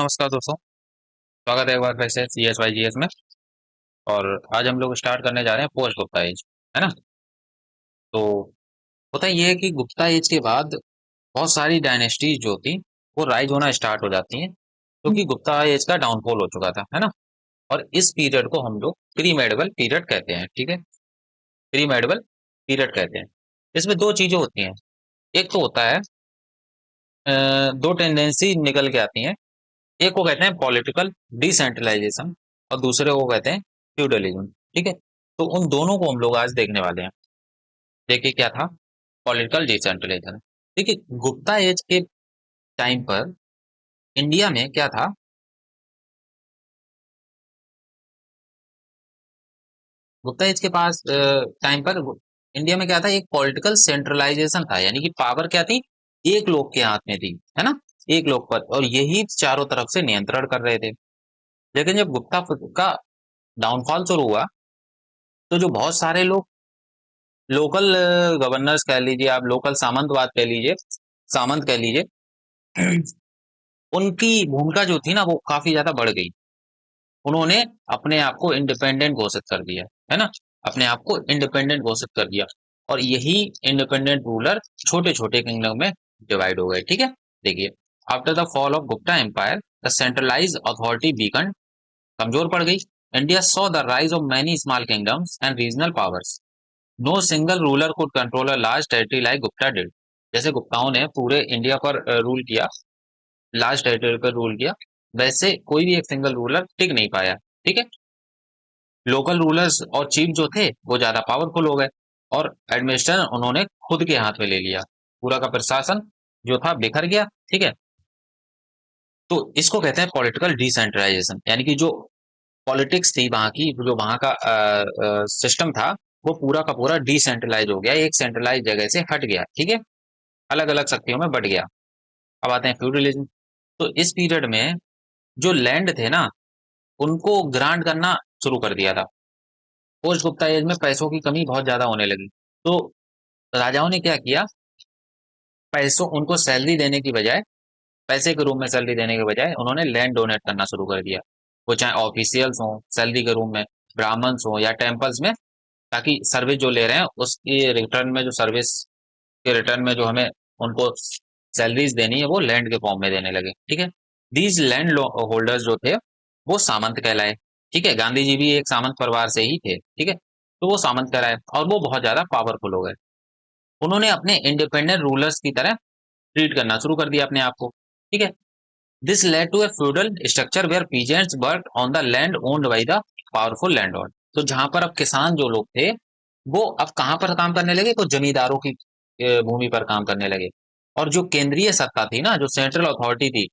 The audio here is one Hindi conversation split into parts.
नमस्कार दोस्तों। स्वागत है एक बार फिर से C H Y G S में। और आज हम लोग स्टार्ट करने जा रहे हैं पोस्ट गुप्ता एज, है ना। तो होता ये है कि गुप्ता एज के बाद बहुत सारी डायनेस्टीज जो थी वो राइज होना स्टार्ट हो जाती हैं, क्योंकि गुप्ता एज का डाउनफॉल हो चुका था, है ना। और इस पीरियड को हम लोग प्री मेडिवल पीरियड कहते हैं, ठीक है। प्री मेडिवल पीरियड कहते हैं। इसमें दो चीजें होती हैं। एक तो होता है दो टेंडेंसी निकल के आती हैं। एक को कहते हैं पॉलिटिकल डिसेंट्रलाइजेशन और दूसरे को कहते हैं फ्यूडलिज्म, ठीक है। तो उन दोनों को हम लोग आज देखने वाले हैं। देखिए क्या था पॉलिटिकल डिसेंट्रलाइजेशन। देखिए गुप्ता एज के टाइम पर इंडिया में क्या था। गुप्ता एज के पास टाइम पर इंडिया में क्या था, एक पॉलिटिकल सेंट्रलाइजेशन था, यानी कि पावर क्या थी, एक लोग के हाथ में थी, है ना। एक लोग पर, और यही चारों तरफ से नियंत्रण कर रहे थे। लेकिन जब गुप्ता का डाउनफॉल शुरू हुआ, तो जो बहुत सारे लोग लोकल गवर्नर्स कह लीजिए, आप लोकल सामंतवाद कह लीजिए, सामंत कह लीजिए, उनकी भूमिका जो थी ना वो काफी ज्यादा बढ़ गई। उन्होंने अपने आप को इंडिपेंडेंट घोषित कर दिया, है ना। अपने आप को इंडिपेंडेंट घोषित कर दिया। और यही इंडिपेंडेंट रूलर छोटे छोटे किंगडम में डिवाइड हो गए, ठीक है। देखिए after the fall of Gupta empire the centralize authority weaken, कमजोर पड़ गई। India saw the rise of many small kingdoms and regional powers. No single ruler could control a large territory like Gupta did. जैसे गुप्ताओं ने पूरे इंडिया पर रूल किया, लार्ज टेरिटरी पर रूल किया, वैसे कोई भी एक सिंगल रूलर टिक नहीं पाया, ठीक है। लोकल रूलर्स और चीफ जो थे वो ज्यादा पावरफुल हो गए, और एडमिनिस्ट्रेशन उन्होंने खुद के हाथ में ले लिया। पूरा का प्रशासन जो था बिखर गया, ठीक है। तो इसको कहते हैं पॉलिटिकल डिसेंट्रलाइजेशन, यानी कि जो पॉलिटिक्स थी वहां की, जो वहां का सिस्टम था, वो पूरा का पूरा डिसेंट्रलाइज हो गया, एक सेंट्रलाइज जगह से हट गया, ठीक है। अलग अलग शक्तियों में बढ़ गया। अब आते हैं फ्यूडलिज्म। तो इस पीरियड में जो लैंड थे ना, उनको ग्रांट करना शुरू कर दिया था। पोस्ट गुप्ता एज में पैसों की कमी बहुत ज्यादा होने लगी। तो राजाओं ने क्या किया, पैसों उनको सैलरी देने की बजाय, पैसे के रूप में सैलरी देने के बजाय उन्होंने लैंड डोनेट करना शुरू कर दिया। वो चाहे ऑफिशियल्स हों सैलरी के रूप में, ब्राह्मण्स हों या टेम्पल्स में, ताकि सर्विस जो ले रहे हैं उसकी रिटर्न में, जो सर्विस के रिटर्न में जो हमें उनको सैलरीज देनी है वो लैंड के फॉर्म में देने लगे, ठीक है। दीज लैंड होल्डर्स जो थे वो सामंत कहलाए, ठीक है। गांधी जी भी एक सामंत परिवार से ही थे, ठीक है। तो वो सामंत कहलाए और वो बहुत ज्यादा पावरफुल हो गए। उन्होंने अपने इंडिपेंडेंट रूलर्स की तरह ट्रीट करना शुरू कर दिया अपने आप को, ठीक है। This led to a feudal structure where peasants work on the land owned by the powerful landlord. तो जहां पर अब किसान जो लोग थे वो अब कहां पर काम करने लगे, तो जमींदारों की भूमि पर काम करने लगे। और जो केंद्रीय सत्ता थी ना, जो सेंट्रल अथॉरिटी थी,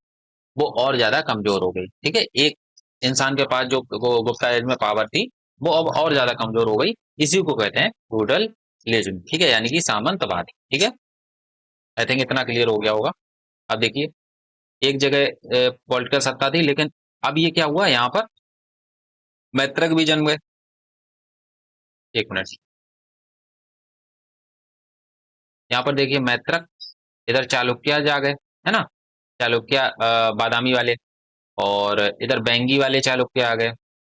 वो और ज्यादा कमजोर हो गई, ठीक है। एक इंसान के पास जो गुप्ता एज में पावर थी वो अब और ज्यादा कमजोर हो गई। इसी को कहते हैं फ्यूडलिज्म, ठीक है, यानी कि सामंतवाद, ठीक है। आई थिंक इतना क्लियर हो गया होगा। अब देखिए एक जगह पॉलिटिकल सत्ता थी, लेकिन अब ये क्या हुआ यहाँ पर, मैत्रक भी जन्म गए। एक मिनट, यहाँ पर देखिए मैत्रक, इधर चालुक्य आ गए, है ना। चालुक्य बादामी वाले, और इधर बैंगी वाले चालुक्य आ गए।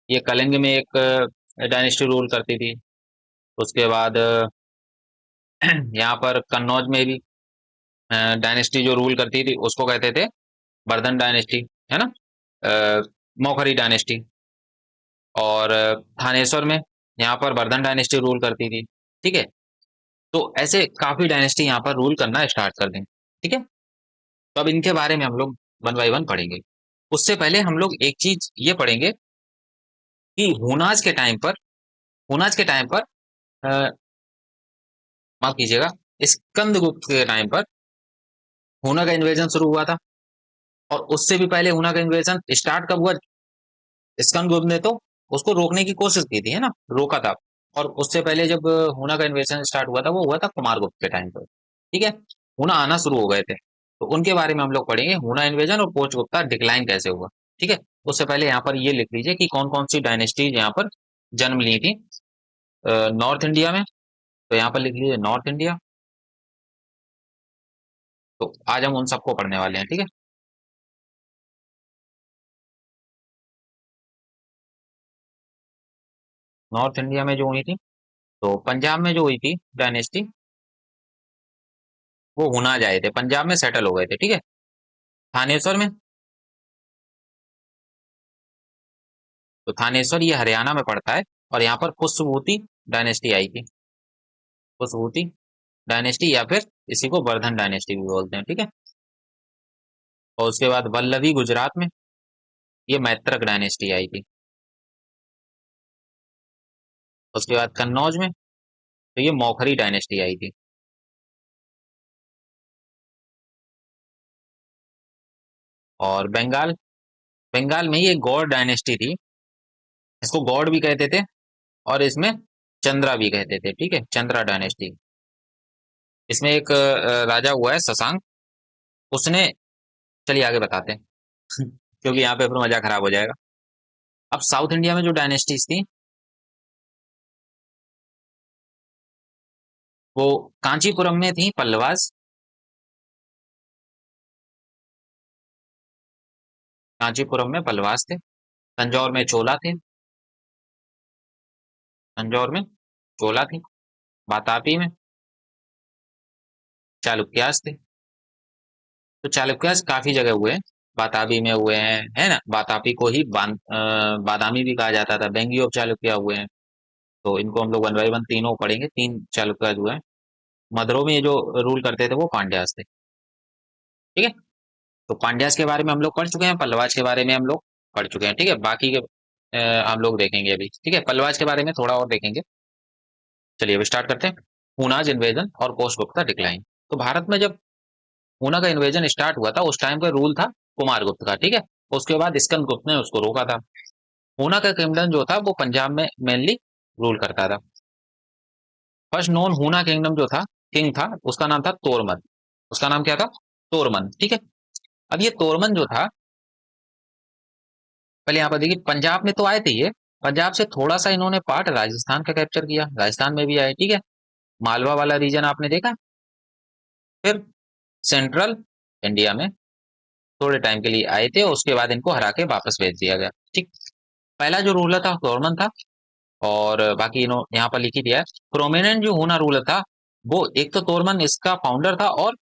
ये कलिंग में एक डायनेस्टी रूल करती थी। उसके बाद यहाँ पर कन्नौज में भी डायनेस्टी जो रूल करती थी उसको कहते थे वर्धन डायनेस्टी, है ना। अ, मौखरी डायनेस्टी। और थानेश्वर में यहाँ पर वर्धन डायनेस्टी रूल करती थी, ठीक है। तो ऐसे काफी डायनेस्टी यहाँ पर रूल करना स्टार्ट कर दें, ठीक है। तो अब इनके बारे में हम लोग वन बाई वन पढ़ेंगे। उससे पहले हम लोग एक चीज ये पढ़ेंगे कि हुनाज के टाइम पर माफ कीजिएगा, स्कंदगुप्त के टाइम पर हुना का इन्वेजन शुरू हुआ था। और उससे भी पहले हुना का इन्वेजन स्टार्ट कब हुआ, स्कंदगुप्त ने तो उसको रोकने की कोशिश की थी, है ना, रोका था। और उससे पहले जब हुना का इन्वेजन स्टार्ट हुआ था वो हुआ था कुमारगुप्त के टाइम पर, ठीक है। हुना आना शुरू हो गए थे, तो उनके बारे में हम लोग पढ़ेंगे, हुना इन्वेजन और पोस्ट गुप्ता डिक्लाइन कैसे हुआ, ठीक है। उससे पहले यहाँ पर ये लिख लीजिए कि कौन कौन सी डायनेस्टीज यहाँ पर जन्म ली थी नॉर्थ इंडिया में। तो यहाँ पर लिख लीजिए नॉर्थ इंडिया। तो आज हम उन सबको पढ़ने वाले हैं, ठीक है। नॉर्थ इंडिया में जो हुई थी, तो पंजाब में जो हुई थी डायनेस्टी, वो हुना जाए थे, पंजाब में सेटल हो गए थे, ठीक है। थानेश्वर में, तो थानेश्वर ये हरियाणा में पड़ता है, और यहाँ पर पुष्पभूति डायनेस्टी आई थी। पुष्पभूति डायनेस्टी, या फिर इसी को वर्धन डायनेस्टी भी बोलते हैं, ठीक है। और उसके बाद वल्लभी गुजरात में, ये मैत्रक डायनेस्टी आई थी। उसके बाद कन्नौज में, तो ये मौखरी डायनेस्टी आई थी। और बंगाल, बंगाल में ये गौड़ डायनेस्टी थी, इसको गौड़ भी कहते थे, और इसमें चंद्रा भी कहते थे, ठीक है, चंद्रा डायनेस्टी। इसमें एक राजा हुआ है शशांक, उसने, चलिए आगे बताते हैं क्योंकि यहाँ पे फिर मजा खराब हो जाएगा। अब साउथ इंडिया में जो डायनेस्टीज थी, वो कांचीपुरम में थी पल्लवास, कांचीपुरम में पल्लवास थे। तंजौर में चोला थे, तंजौर में चोला थी। वातापी में चालुक्यास थे। तो चालुक्यास काफी जगह हुए हैं, वातापी में हुए हैं, है ना। वातापी को ही बादामी भी कहा जाता था, बेंगी ऑफ चालुक्या हुए हैं। तो इनको हम लोग वन बाई वन तीनों पढ़ेंगे, तीन चालुक्यास हुए हैं। मद्रों में ये जो रूल करते थे वो पांड्यास थे, ठीक है। तो पांड्यास के बारे में हम लोग पढ़ चुके हैं, पल्लवाज के बारे में हम लोग पढ़ चुके हैं, ठीक है। बाकी के हम लोग देखेंगे अभी, ठीक है। पल्लवाज के बारे में थोड़ा और देखेंगे। चलिए अब स्टार्ट करते हैं। हूनाज इन्वेजन और कोषगुप्ता डिक्लाइन। तो भारत में जब हूना का इन्वेजन स्टार्ट हुआ था, उस टाइम का रूल था कुमारगुप्त का, ठीक है। उसके बाद स्कंदगुप्त ने उसको रोका था। हूना का किंगडम जो था वो पंजाब में मेनली रूल करता था। फर्स्ट नोन हूना किंगडम जो था, किंग था, उसका नाम था तोरमन। उसका नाम क्या था? तोरमन, ठीक है। अब ये तोरमन जो था, पहले यहाँ पर देखिए, पंजाब में तो आए थे ये, पंजाब से थोड़ा सा इन्होंने पार्ट राजस्थान का कैप्चर किया, राजस्थान में भी आए, ठीक है। मालवा वाला रीजन आपने देखा। फिर सेंट्रल इंडिया में थोड़े टाइम के लिए आए थे, और उसके बाद इनको हरा के वापस भेज दिया गया, ठीक। पहला जो रूलर था तोरमन था, और बाकी इन्हों यहाँ पर लिख ही दिया है। प्रोमिनेंट जो हूना रूलर था, वो एक तो तोरमन इसका फाउंडर था, और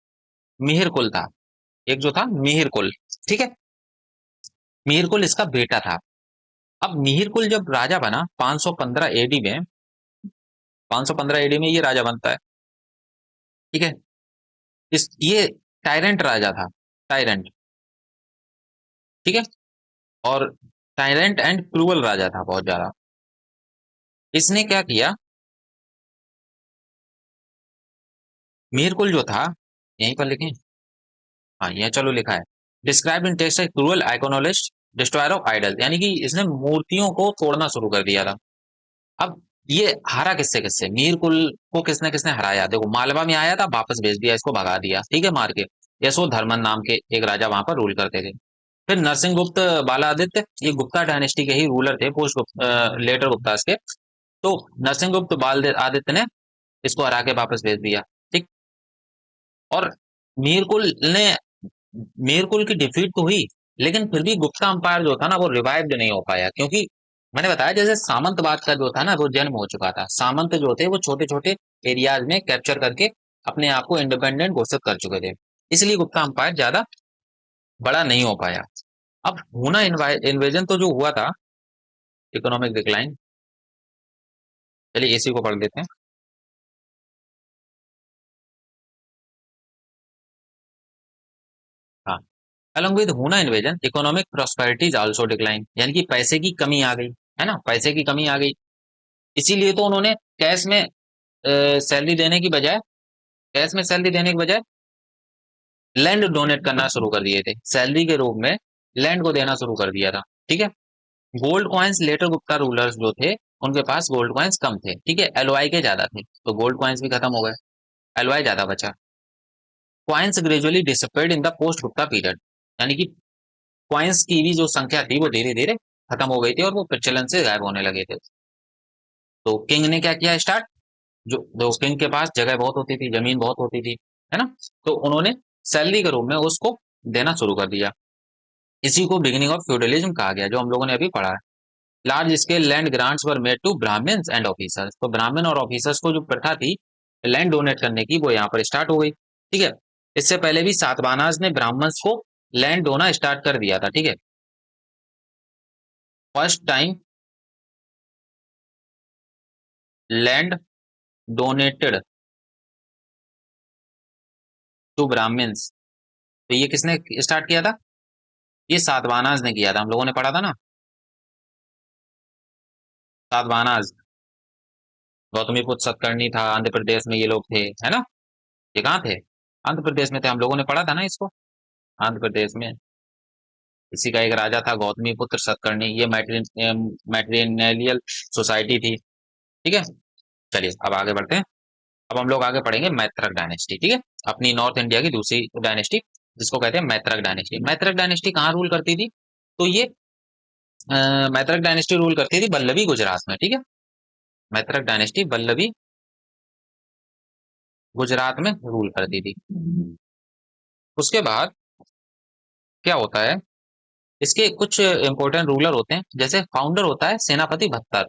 मिहिर कुल था, एक जो था मिहिर कुल, ठीक है। मिहिर कुल इसका बेटा था। अब मिहिर कुल जब राजा बना 515 एडी में, 515 एडी में ये राजा बनता है, ठीक है। इस ये टायरेंट राजा था, टायरेंट, ठीक है। और टायरेंट एंड क्रूअल राजा था बहुत ज्यादा। इसने क्या किया, मिहिर कुल जो था, यहीं पर लिखें, हाँ ये चलो लिखा है। Describe in text cruel iconoclast destroyer of idol, यानी कि इसने मूर्तियों को तोड़ना शुरू कर दिया था। अब ये हारा किससे किससे, मीर कुल को किसने किसने हराया, देखो मालवा में आया था, वापस भेज दिया, इसको भगा दिया, ठीक है, मार के। यशो धर्मन नाम के एक राजा वहां पर रूल करते थे। फिर नरसिंह गुप्त बालादित्य, ये गुप्ता डायनेस्टी के ही रूलर थे, पोस्ट लेटर गुप्ता के। तो नरसिंह गुप्त बाल आदित्य ने इसको हरा के वापस भेज दिया, ठीक। और मीरकुल ने, मीरकुल की डिफीट तो हुई, लेकिन फिर भी गुप्ता अंपायर जो था ना, वो रिवाइव्ड नहीं हो पाया, क्योंकि मैंने बताया जैसे सामंतवाद का जो था ना, वो जन्म हो चुका था। सामंत जो थे वो छोटे छोटे एरियाज में कैप्चर करके अपने आप को इंडिपेंडेंट घोषित कर चुके थे, इसलिए गुप्ता अंपायर ज्यादा बड़ा नहीं हो पाया। अब हुना इन्वेजन तो जो हुआ था, इकोनॉमिक डिक्लाइन, चलिए इसी को पढ़ लेते हैं। हाँ, along with हुना invasion economic prosperity is also decline, यानी कि पैसे की कमी आ गई, है ना, पैसे की कमी आ गई। इसीलिए तो उन्होंने कैश में सैलरी देने की बजाय, कैश में सैलरी देने की बजाय लैंड डोनेट करना शुरू कर दिए थे, सैलरी के रूप में लैंड को देना शुरू कर दिया था, ठीक है। Gold coins, later Gupta rulers जो थे, उनके पास गोल्ड कॉइन्स कम थे, ठीक है, एलवाई के ज्यादा थे, तो गोल्ड कॉइन्स भी खत्म हो गए, एलवाई ज्यादा बचा। Coins gradually disappeared in the post Gupta period, यानी कि कॉइन्स की भी जो संख्या थी वो धीरे धीरे खत्म हो गई थी, और वो प्रचलन से गायब होने लगे थे। तो किंग ने क्या किया स्टार्ट, जो किंग के पास जगह बहुत होती थी, जमीन बहुत होती थी, है ना, तो उन्होंने सैलरी के रूप में उसको देना शुरू कर दिया। इसी को बिगिनिंग ऑफ फ्यूडलिज्म कहा गया, जो हम लोगों ने अभी पढ़ा है। Large scale land grants were made to Brahmins and officers. तो ब्राह्मण और ऑफिसर्स को जो प्रथा थी लैंड डोनेट करने की वो यहाँ पर स्टार्ट हो गई। ठीक है, इससे पहले भी सातवाहनाज ने ब्राह्मण्स को लैंड डोना स्टार्ट कर दिया था। ठीक है, first time land donated to Brahmins, तो ये किसने स्टार्ट किया था? ये सातवाहनाज ने किया था, हम लोगों ने पढ़ा था ना, सातवाहनाज। गौतमीपुत्र सतकर्णी था, आंध्र प्रदेश में ये लोग थे, है ना। ये कहाँ थे? आंध्र प्रदेश में थे, हम लोगों ने पढ़ा था ना इसको। आंध्र प्रदेश में इसी का एक राजा था गौतमीपुत्र सतकर्णी। ये मैट्रिनेलियल सोसाइटी थी। ठीक है, चलिए अब आगे बढ़ते हैं। अब हम लोग आगे पढ़ेंगे मैत्रक डायनेस्टी। ठीक है, अपनी नॉर्थ इंडिया की दूसरी डायनेस्टी जिसको कहते हैं मैत्रक डायनेस्टी। मैत्रक डायनेस्टी कहाँ रूल करती थी? तो ये मैत्रक डायनेस्टी रूल करती थी बल्लभी गुजरात में। ठीक है, मैत्रक डायनेस्टी बल्लभी गुजरात में रूल करती थी। उसके बाद क्या होता है, इसके कुछ इंपॉर्टेंट रूलर होते हैं। जैसे फाउंडर होता है सेनापति भत्तर,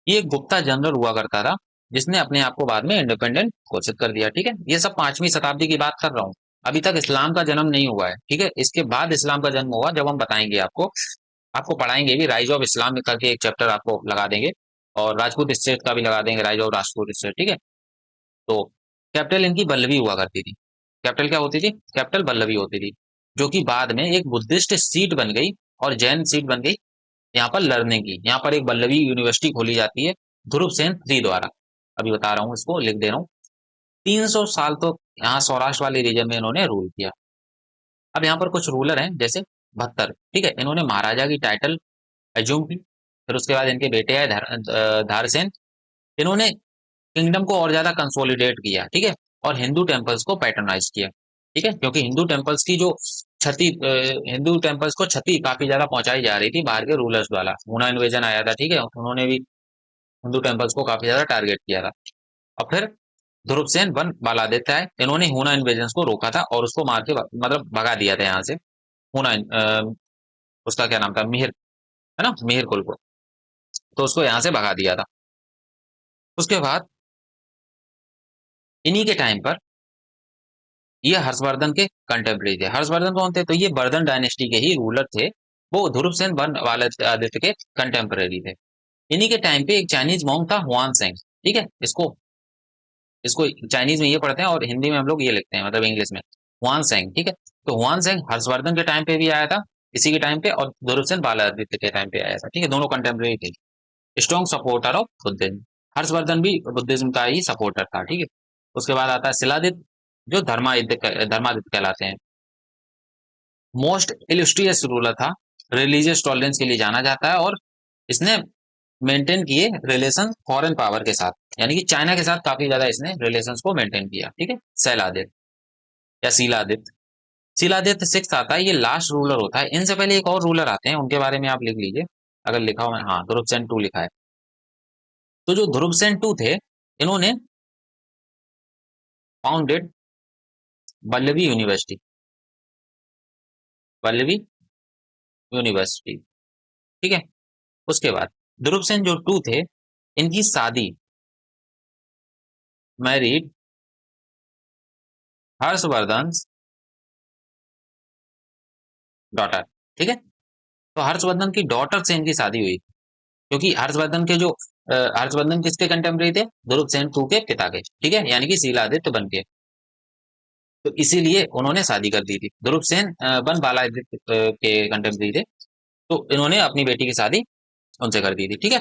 ये एक गुप्ता जनरल हुआ करता था जिसने अपने आप को बाद में इंडिपेंडेंट घोषित कर दिया। ठीक है, ये सब 5वीं शताब्दी की बात कर रहा हूँ, अभी तक इस्लाम का जन्म नहीं हुआ है। ठीक है, इसके बाद इस्लाम का जन्म हुआ, जब हम बताएंगे आपको, आपको पढ़ाएंगे भी, राइज ऑफ इस्लाम करके एक चैप्टर आपको लगा देंगे, और राजपूत स्टेट का भी लगा देंगे, राइज ऑफ राजपूत स्टेट। ठीक है, तो कैपिटल इनकी बल्लभी हुआ करती थी। कैपिटल क्या होती थी? कैपिटल बल्लभी होती थी, जो कि बाद में एक बुद्धिस्ट सीट बन गई और जैन सीट बन गई यहाँ पर लर्निंग की। यहाँ पर एक बल्लभी यूनिवर्सिटी खोली जाती है ध्रुव सेन III द्वारा। अभी बता रहा हूँ, इसको लिख दे रहा हूँ। 300 साल तो यहाँ सौराष्ट्र वाले रीजन में इन्होंने रूल किया। अब यहाँ पर कुछ रूलर हैं जैसे भत्तर। ठीक है, इन्होंने महाराजा की टाइटल एज्यूम की। फिर उसके बाद इनके बेटे आए धारसेन। इन्होंने किंगडम को और ज्यादा कंसोलिडेट किया। ठीक है, और हिंदू टेम्पल्स को पैटर्नाइज किया। ठीक है, क्योंकि हिंदू टेम्पल्स की जो क्षति, हिंदू टेम्पल्स को क्षति काफी ज्यादा पहुंचाई जा रही थी बाहर के रूलर्स द्वारा। हुना इन्वेजन आया था। ठीक है, उन्होंने भी हिंदू टेम्पल्स को काफी ज्यादा टारगेट किया था। और फिर ध्रुवसेन वन बालादित्य है, इन्होंने हुना इन्वेजन को रोका था और उसको मार के मतलब भगा दिया था यहाँ से। हुना उसका क्या नाम था, मिहिर, है ना, मिहिर कुल को, तो उसको यहाँ से भगा दिया था। उसके बाद इन्हीं के टाइम पर ये हर्षवर्धन के कंटेम्प्रेरी थे। हर्षवर्धन कौन थे? तो ये वर्धन डायनेस्टी के ही रूलर थे। वो ध्रुवसेन वन आदित्य के कंटेम्प्रेरी थे। इन्हीं के टाइम पे एक चाइनीज मॉन्क था हुआन सेंग। ठीक है, इसको इसको चाइनीज में ये पढ़ते हैं और हिंदी में हम लोग ये लिखते हैं, मतलब इंग्लिश में, हुआन सेंग। ठीक है, तो हुआन सेंग हर्षवर्धन के टाइम पे भी आया था, इसी के टाइम पे, और ध्रुवसेन बालादित्य के टाइम पे आया था। ठीक है, दोनों कंटेम्प्रेरी थे। Strong supporter of Buddhism, Harshvardhan भी बुद्धिज्म का ही सपोर्टर था। ठीक है, उसके बाद आता है शिलादित्य, जो धर्मादित्य कहलाते हैं। मोस्ट इलिस्ट्रियस रूलर था, रिलीजियस टॉलरेंस के लिए जाना जाता है, और इसने मेंटेन किए रिलेशन फॉरेन पावर के साथ, यानी कि चाइना के साथ काफी ज्यादा इसने रिलेशंस को मेंटेन किया। ठीक है, शैलादित्य या शीलादित्य। शीलादित्य 6 आता है, ये लास्ट रूलर होता है। इनसे पहले एक और रूलर आते हैं, उनके बारे में आप लिख लीजिए, अगर लिखा हो, हाँ, ध्रुवसेन II लिखा है। तो जो ध्रुवसेन II थे, इन्होंने founded Vallabhi university, Vallabhi university. ठीक है, उसके बाद ध्रुवसेन जो II थे, इनकी शादी मैरिड हर्षवर्धन डॉटर। ठीक है, तो हर्षवर्धन की डॉटर से इनकी शादी हुई, क्योंकि हर्षवर्धन के जो हर्षवर्धन किसके कंटेम्प्रेरी थे? ध्रुवसेन II के पिता के। ठीक है, यानी कि शीलादित्य बन के, तो इसीलिए उन्होंने शादी कर दी थी। ध्रुवसेन वन बालादित्य के कंटेम्प्रेरी थे, तो इन्होंने अपनी बेटी की शादी उनसे कर दी थी। ठीक है,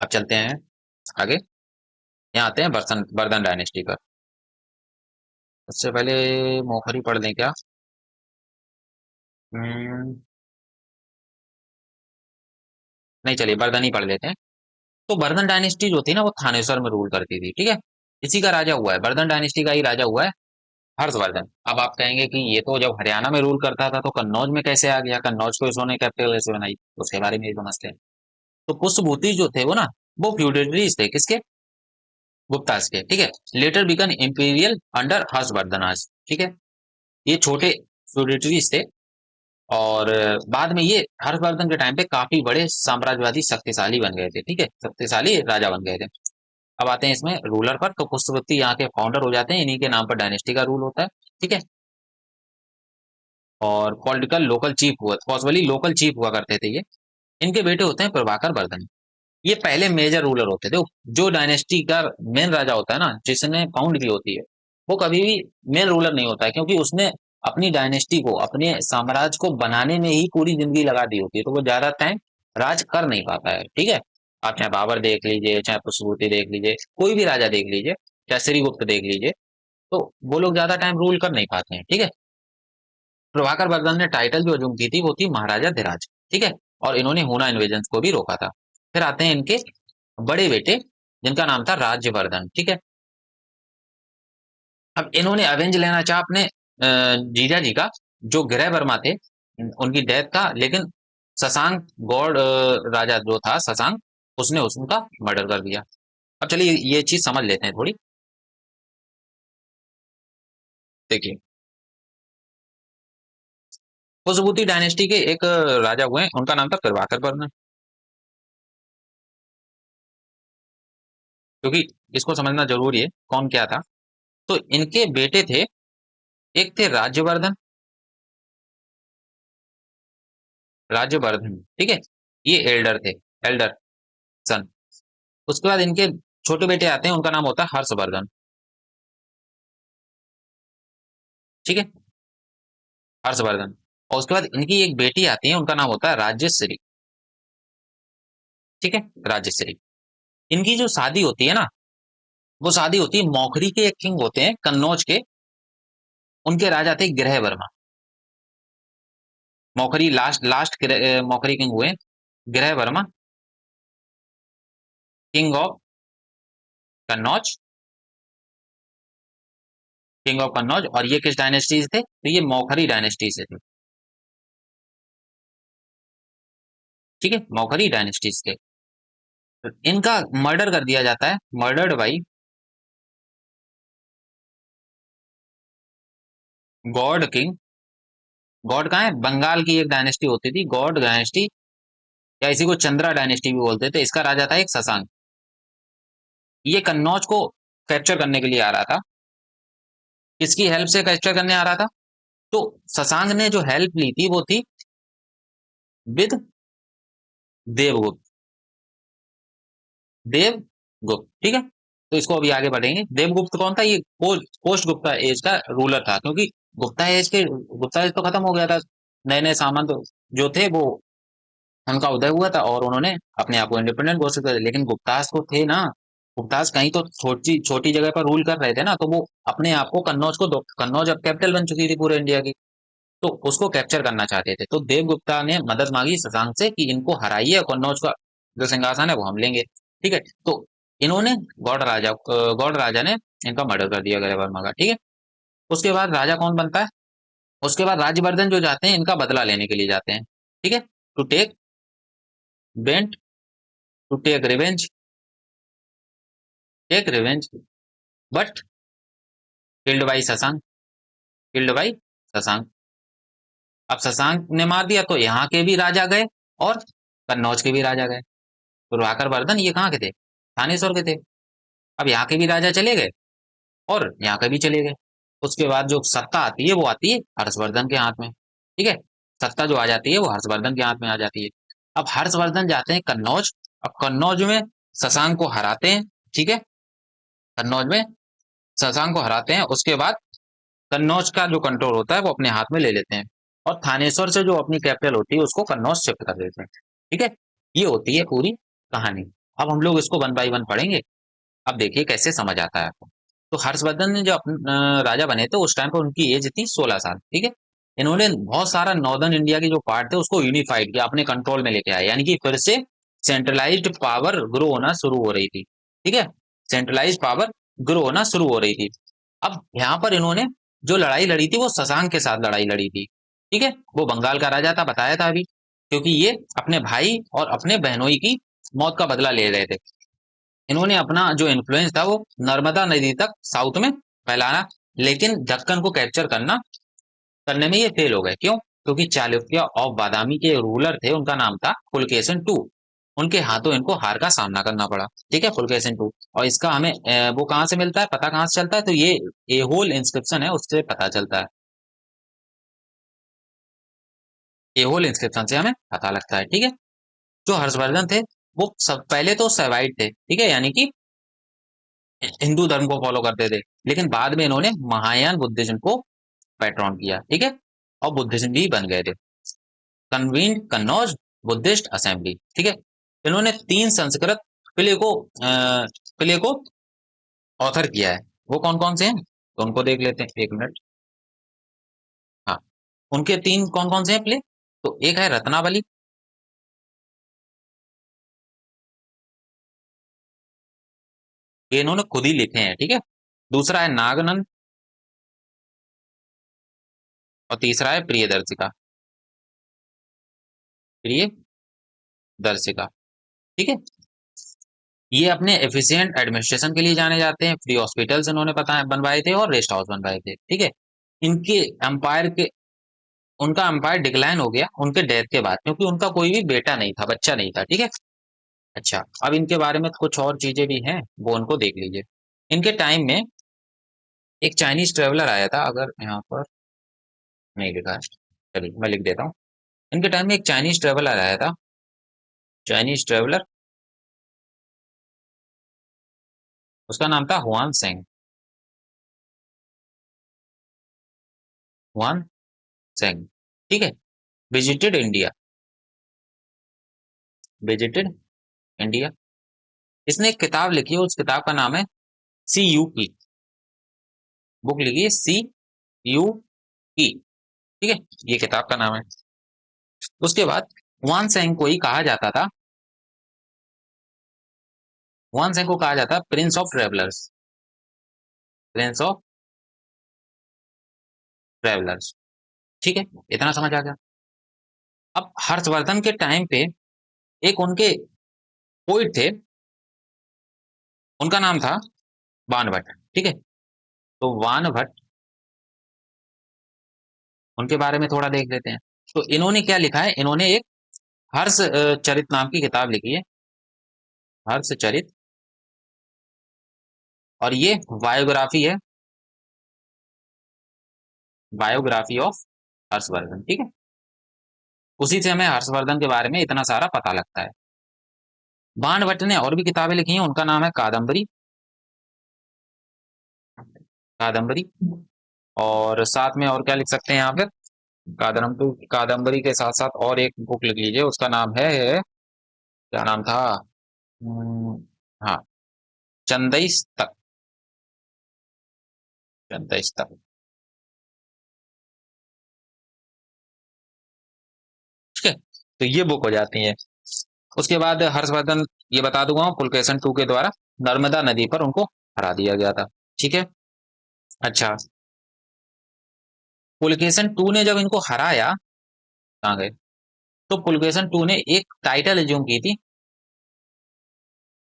अब चलते हैं आगे, यहाँ आते हैं वर्धन डायनेस्टी पर। उससे पहले मोखरी पढ़ लें क्या? हम्म, नहीं, चलिए वर्धन ही पढ़ लेते हैं। तो वर्धन डायनेस्टी जो थी ना, वो थानेश्वर में रूल करती थी। ठीक है, इसी का राजा हुआ है, वर्धन डायनेस्टी का ही राजा हुआ है हर्षवर्धन। अब आप कहेंगे कि ये तो जब हरियाणा में रूल करता था तो कन्नौज में कैसे आ गया, कन्नौज को इसने कैपिटल कैसे बनाई, तो उसके बारे में भी समझते हैं। तो पुष्पभूति जो थे वो ना, वो फ्यूडेटरीज थे, किसके? गुप्तास के। ठीक है, लेटर बिकन इंपीरियल अंडर हर्षवर्धन। ठीक है, ये छोटे फ्यूडेटरीज थे, और बाद में ये हर्षवर्धन के टाइम पे काफी बड़े साम्राज्यवादी शक्तिशाली बन गए थे, ठीक है, शक्तिशाली राजा बन गए थे। अब आते हैं इसमें रूलर पर, तो पुष्पवती यहाँ के फाउंडर हो जाते हैं, इन्हीं के नाम पर डायनेस्टी का रूल होता है, ठीक है। और पॉलिटिकल लोकल चीफ हुआ, पॉसिबली लोकल चीफ हुआ करते थे ये। इनके बेटे होते हैं प्रभाकर वर्धन। ये पहले मेजर रूलर होते थे। जो डायनेस्टी का मेन राजा होता है ना, जिसने फाउंड की होती है, वो कभी भी मेन रूलर नहीं होता है, क्योंकि उसने अपनी डायनेस्टी को, अपने साम्राज्य को बनाने में ही पूरी जिंदगी लगा दी होती है, तो वो ज्यादा टाइम राज कर नहीं पाता है, ठीक है। आप चाहे बाबर देख लीजिए, चाहे पुष्पवती देख लीजिए, कोई भी राजा देख लीजिए, चाहे श्रीगुप्त देख लीजिए, तो वो लोग ज्यादा टाइम रूल कर नहीं पाते हैं, ठीक है। प्रभाकर वर्धन ने टाइटल जो अजूम की थी वो थी महाराजा धिराज, ठीक है। और इन्होंने हुना इन्वेजन को भी रोका था। फिर आते हैं इनके बड़े बेटे, जिनका नाम था राज्यवर्धन, ठीक है। अब इन्होंने अवेंज लेना चाहा अपने जीजा जी का, जो गृह वर्मा थे, उनकी डेथ का, लेकिन शशांक गौड़ राजा जो था शशांक, उसने उनका मर्डर कर दिया। अब चलिए ये चीज समझ लेते हैं थोड़ी। देखिए, पुष्पवती डायनेस्टी के एक राजा हुए, उनका नाम था प्रभाकर वर्धन, क्योंकि इसको समझना जरूरी है कौन क्या था। तो इनके बेटे थे, एक थे राज्यवर्धन, राज्यवर्धन, ठीक है, ये एल्डर थे, एल्डर सन। उसके बाद इनके छोटे बेटे आते हैं, उनका नाम होता है हर्षवर्धन, ठीक है, हर्षवर्धन। और उसके बाद इनकी एक बेटी आती है, उनका नाम होता है राजश्री, ठीक है, राजश्री। इनकी जो शादी होती है ना, वो शादी होती है, मौखरी के एक किंग होते हैं कन्नौज के, उनके राजा थे गृह Verma. Maukhari last last Maukhari king हुए गृह Verma, king of Kannauj, king of Kannauj. और ये किस डायनेस्टी से थे? तो ये मौखरी डायनेस्टी से थे, ठीक है, मौखरी डायनेस्टी से। तो इनका मर्डर कर दिया जाता है, murdered by God king. God कहाँ है? बंगाल की एक डायनेस्टी होती थी गॉड डायनेस्टी, या इसी को चंद्रा डायनेस्टी भी बोलते थे। इसका राजा था एक शशांक। ये कन्नौज को कैप्चर करने के लिए आ रहा था। किसकी हेल्प से कैप्चर करने आ रहा था? तो शशांक ने जो हेल्प ली थी वो थी विद देवगुप्त, देवगुप्त, ठीक है। तो इसको अभी आगे बढ़ेंगे। देवगुप्त कौन था? ये पोस्ट गुप्ता एज का रूलर था, क्योंकि गुप्ता एज तो खत्म हो गया था। नए नए सामंत जो थे वो, उनका उदय हुआ था और उन्होंने अपने आप को इंडिपेंडेंट घोषित कर दिया। लेकिन गुप्तास तो थे ना, गुप्तास कहीं तो छोटी छोटी जगह पर रूल कर रहे थे ना, तो वो अपने आप को कन्नौज अब कैपिटल बन चुकी थी पूरे इंडिया की, तो उसको कैप्चर करना चाहते थे। तो देवगुप्ता ने मदद मांगी शशांक से कि इनको हराइए और कन्नौज का जो सिंहासन है वो हम लेंगे, ठीक है। तो इन्होंने गौड़ राजा ने इनका मर्डर कर दिया गया वर्मा का, ठीक है। उसके बाद राजा कौन बनता है? उसके बाद राज्यवर्धन जो जाते हैं, इनका बदला लेने के लिए जाते हैं, ठीक है, to take bent, to take revenge, but killed by Shashank, killed by Shashank. अब शशांक ने मार दिया तो यहाँ के भी राजा गए और कन्नौज के भी राजा गए। प्रभाकर वर्धन ये कहाँ के थे? थानेश्वर के थे। अब यहाँ के भी राजा चले गए और यहाँ के भी चले गए। उसके बाद जो सत्ता आती है वो आती है हर्षवर्धन के हाथ में, ठीक है। सत्ता जो आ जाती है वो हर्षवर्धन के हाथ में आ जाती है। अब हर्षवर्धन जाते हैं कन्नौज। अब कन्नौज में शशांक को हराते हैं, ठीक है, कन्नौज में शशांक को हराते हैं। उसके बाद कन्नौज का जो कंट्रोल होता है वो अपने हाथ में ले लेते हैं, और थानेश्वर से जो अपनी कैपिटल होती है उसको कन्नौज शिफ्ट कर देते हैं, ठीक है। ये होती है पूरी कहानी। अब हम लोग इसको वन बाय वन पढ़ेंगे। अब देखिए कैसे समझ आता है आपको। तो हर्षवर्धन ने जो राजा बने थे उस टाइम पर उनकी एज थी 16 साल, ठीक है। इन्होंने बहुत सारा नॉर्दर्न इंडिया के जो पार्ट थे उसको यूनिफाइड किया, अपने कंट्रोल में लेके आए, यानी कि फिर से सेंट्रलाइज्ड पावर ग्रो होना शुरू हो रही थी, ठीक है, सेंट्रलाइज्ड पावर ग्रो होना शुरू हो रही थी। अब यहाँ पर इन्होंने जो लड़ाई लड़ी थी वो शशांक के साथ लड़ाई लड़ी थी, ठीक है। वो बंगाल का राजा था, बताया था अभी, क्योंकि ये अपने भाई और अपने बहनोई की मौत का बदला ले रहे थे। इन्होंने अपना जो इन्फ्लुएंस था वो नर्मदा नदी तक साउथ में फैलाना, लेकिन दक्कन को कैप्चर करने में ये फेल हो गए। क्यों? क्योंकि चालुक्य और बादामी के रूलर थे, उनका नाम था पुलकेशिन टू। उनके हाथों इनको हार का सामना करना पड़ा। ठीक है, पुलकेशिन टू। और इसका हमें वो कहाँ से मिलता है, पता कहाँ से चलता है, तो ये एहोल इंस्क्रिप्शन है, उससे पता चलता है। एहोल इंस्क्रिप्शन से हमें पता लगता है। ठीक है, जो हर्षवर्धन थे वो सब पहले तो सेवाइट थे, ठीक है, यानी कि हिंदू धर्म को फॉलो करते थे, लेकिन बाद में इन्होंने महायान बुद्धिज्म को पैट्रॉन किया। ठीक है, और बुद्धिज्म भी बन गए थे। Convened Kannauj Buddhist assembly. ठीक है, इन्होंने 3 संस्कृत प्ले को प्ले को ऑथर किया है। वो कौन कौन से हैं, तो उनको देख लेते हैं, 1 मिनट। हाँ, उनके 3 कौन कौन से हैं प्ले, तो एक है रत्नावली, ये इन्होंने खुद ही लिखे हैं। ठीक है, दूसरा है नागनंद, और तीसरा है प्रियदर्शिका, प्रियदर्शिका। ठीक है, ये अपने एफिशिएंट एडमिनिस्ट्रेशन के लिए जाने जाते हैं। फ्री हॉस्पिटल्स इन्होंने पता बनवाए थे और रेस्ट हाउस बनवाए थे। ठीक है, इनके एम्पायर के उनका एम्पायर डिक्लाइन हो गया उनके डेथ के बाद, क्योंकि उनका कोई भी बेटा नहीं था, बच्चा नहीं था। ठीक है, अच्छा, अब इनके बारे में कुछ और चीजें भी हैं, वो उनको देख लीजिए। इनके टाइम में एक चाइनीज ट्रेवलर आया था, अगर यहाँ पर नहीं लिखा है, चलिए मैं लिख देता हूँ। इनके टाइम में एक चाइनीज ट्रेवलर आया था, चाइनीज ट्रेवलर, उसका नाम था हुआन सेंग। हुआन सेंग, ठीक है, विजिटेड इंडिया, विजिटेड इंडिया। इसने एक किताब लिखी है, उस किताब का नाम है सी यू की, बुक लिखी है सी यू की। ठीक है, ये किताब का नाम है। उसके बाद हुआन सेंग को ही कहा जाता था, हुआन सेंग को कहा जाता है Prince of travellers, Prince of travellers. ठीक है, इतना समझ आ गया। अब हर्षवर्धन के टाइम पे एक उनके पोइट थे, उनका नाम था बाणभट्ट। ठीक है, तो बाणभट्ट, उनके बारे में थोड़ा देख लेते हैं। तो इन्होंने क्या लिखा है, इन्होंने एक हर्ष चरित नाम की किताब लिखी है, हर्ष चरित, और ये बायोग्राफी है, बायोग्राफी ऑफ हर्षवर्धन। ठीक है, उसी से हमें हर्षवर्धन के बारे में इतना सारा पता लगता है। बाणभट्ट ने और भी किताबें लिखी हैं, उनका नाम है कादम्बरी, कादम्बरी। और साथ में और क्या लिख सकते हैं यहाँ पे, कादम्बरी, कादम्बरी के साथ साथ और एक बुक लिख लीजिए, उसका नाम है, क्या नाम था, हम्म, हाँ, चंदई तक, चंदई तक। ठीक है, तो ये बुक हो जाती है। उसके बाद हर्षवर्धन, ये बता दूंगा, पुलकेशन टू के द्वारा नर्मदा नदी पर उनको हरा दिया गया था। ठीक है, अच्छा, पुलकेशन टू ने जब इनको हराया, कहाँ गए, तो पुलकेशन टू ने एक टाइटल एज्यूम की थी,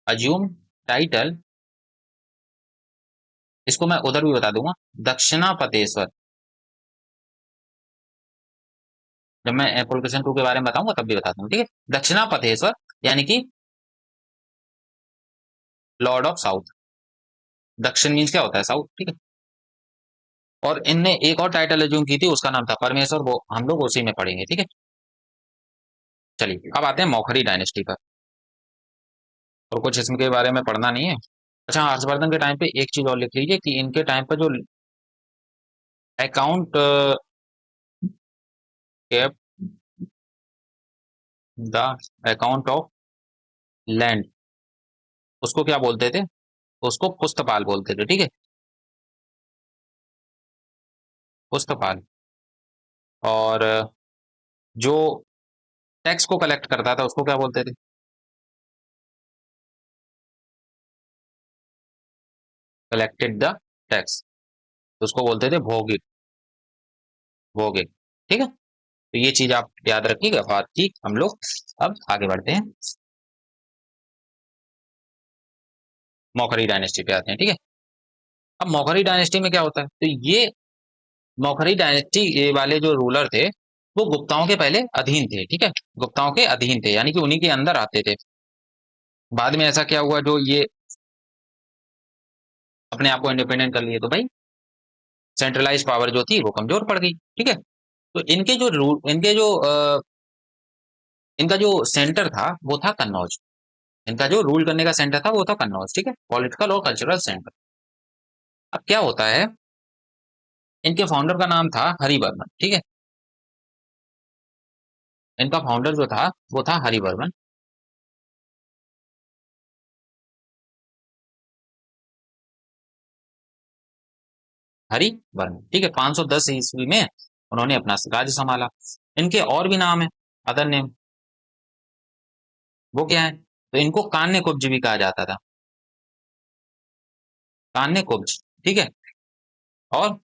अज्यूम टाइटल, इसको मैं उधर भी बता दूंगा, दक्षिणापतेश्वर। जब मैं पुलकेशन टू के बारे में बताऊंगा तब भी बताता हूँ। ठीक है, दक्षिणापथेश्वर, यानी कि लॉर्ड ऑफ साउथ। दक्षिण मीन्स क्या होता है, साउथ। ठीक है, और इनने एक और टाइटल एज्यूम की थी, उसका नाम था परमेश्वर, वो हम लोग उसी में पढ़ेंगे। ठीक है, चलिए अब आते हैं मौखरी डायनेस्टी पर, और कुछ इसके बारे में पढ़ना नहीं है। अच्छा, हर्षवर्धन के टाइम पे एक चीज और लिख लीजिए कि इनके टाइम पर जो account kept the account of land, उसको क्या बोलते थे, उसको पुस्तपाल बोलते थे। ठीक है, पुस्तपाल। और जो टैक्स को कलेक्ट करता था उसको क्या बोलते थे, कलेक्टेड द टैक्स, तो उसको बोलते थे भोगी, भोगे। ठीक है, तो ये चीज आप याद रखिएगा। बात की हम लोग अब आगे बढ़ते हैं, मौखरी डायनेस्टी पे आते हैं। ठीक है, अब मौखरी डायनेस्टी में क्या होता है, तो ये मौखरी डायनेस्टी वाले जो रूलर थे, वो गुप्ताओं के पहले अधीन थे, ठीक है, गुप्ताओं के अधीन थे, यानी कि उन्हीं के अंदर आते थे। बाद में ऐसा क्या हुआ, जो ये अपने आप को इंडिपेंडेंट कर लिए, तो भाई सेंट्रलाइज पावर जो थी वो कमजोर पड़ गई, ठीक है। तो इनका जो सेंटर था वो था कन्नौज। इनका जो रूल करने का सेंटर था वो था कन्नौज, ठीक है, पॉलिटिकल और कल्चरल सेंटर। अब क्या होता है, इनके फाउंडर का नाम था हरिवर्मन, ठीक है। इनका फाउंडर जो था वो था हरिवर्मन। हरिवर्मन, ठीक है, 510 ईस्वी में उन्होंने अपना राज्य संभाला। इनके और भी नाम है, अदर नेम, वो क्या है, तो इनको कान्य कुब्ज भी कहा जाता था, कान्य कुब्ज, ठीक है। और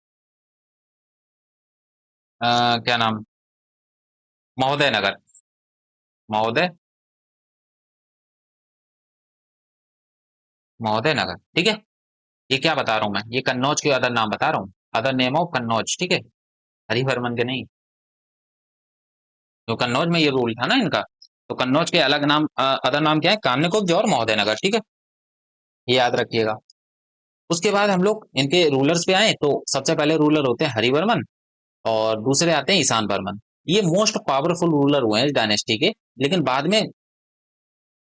क्या नाम, महोदय नगर, महोदय, महोदय नगर, ठीक है। ये क्या बता रहा हूँ मैं, ये कन्नौज के अदर नाम बता रहा हूँ, अदर नेम ऑफ कन्नौज, ठीक है, हरिवर्मन के नहीं। तो कन्नौज में ये रूल था ना इनका, तो कन्नौज के अलग नाम, अदर नाम क्या है, कान्यकुब्ज और महोदय नगर, ठीक है, ये याद रखिएगा। उसके बाद हम लोग इनके रूलर्स पे आए, तो सबसे पहले रूलर होते हैं हरिवर्मन, और दूसरे आते हैं ईशान वर्मन। ये मोस्ट पावरफुल रूलर हुए हैं इस डायनेस्टी के। लेकिन बाद में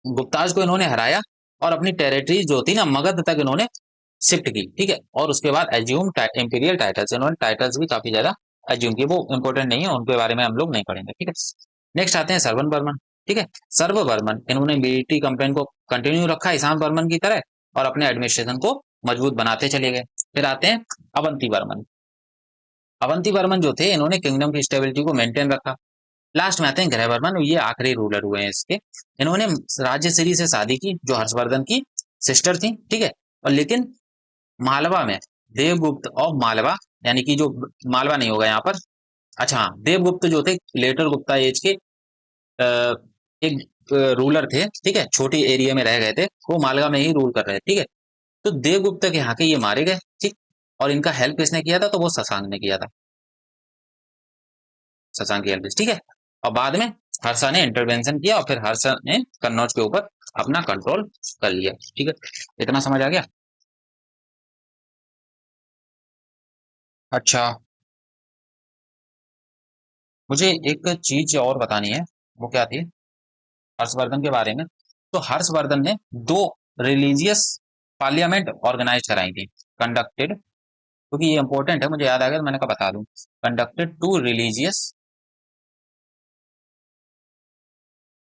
गुप्ताज को इन्होंने हराया, और अपनी टेरिटरी जो थी ना मगध तक इन्होंने शिफ्ट की, ठीक है। और उसके बाद एज्यूम इंपीरियल टाइटल्स, इन्होंने टाइटल्स भी काफी ज्यादा एज्यूम किए, वो इंपॉर्टेंट नहीं है, उनके बारे में हम लोग नहीं पढ़ेंगे, ठीक है। नेक्स्ट आते हैं सर्वन बर्मन, ठीक है। सर्व बर्मन, इन्होंने मिलिट्री कैंपेन को कंटिन्यू रखा ईशान बर्मन की तरह, और अपने एडमिनिस्ट्रेशन को मजबूत बनाते चले गए। फिर आते हैं अवंती वर्मन। अवंती वर्मन जो थे, इन्होंने किंगडम की स्टेबिलिटी को मेंटेन रखा। लास्ट में आते हैं ग्रह वर्मन, ये आखिरी रूलर हुए हैं इसके। इन्होंने राज्य श्री से शादी की, जो हर्षवर्धन की सिस्टर थी, ठीक है। और लेकिन मालवा में देवगुप्त ऑफ मालवा, यानी कि जो मालवा नहीं होगा यहाँ पर, अच्छा हाँ, देवगुप्त जो थे लेटर गुप्ता एज के एक रूलर थे, ठीक है, छोटी एरिया में रह गए थे, वो मालवा में ही रूल कर रहे थे, ठीक है। तो देवगुप्त के यहाँ के ये मारे गए, ठीक। और इनका हेल्प किसने किया था, तो वो शशांक ने किया था, शशांक की हेल्प, ठीक है। और बाद में हर्षा ने इंटरवेंशन किया, और फिर हर्षा ने कन्नौज के ऊपर अपना कंट्रोल कर लिया, ठीक है। इतना समझ आ गया। अच्छा, मुझे एक चीज और बतानी है, वो क्या थी, हर्षवर्धन के बारे में। तो हर्षवर्धन ने दो रिलीजियस पार्लियामेंट ऑर्गेनाइज कराई थी, कंडक्टेड, क्योंकि ये इंपॉर्टेंट है, मुझे याद आ गया तो मैंने कहा बता दूं। कंडक्टेड टू रिलीजियस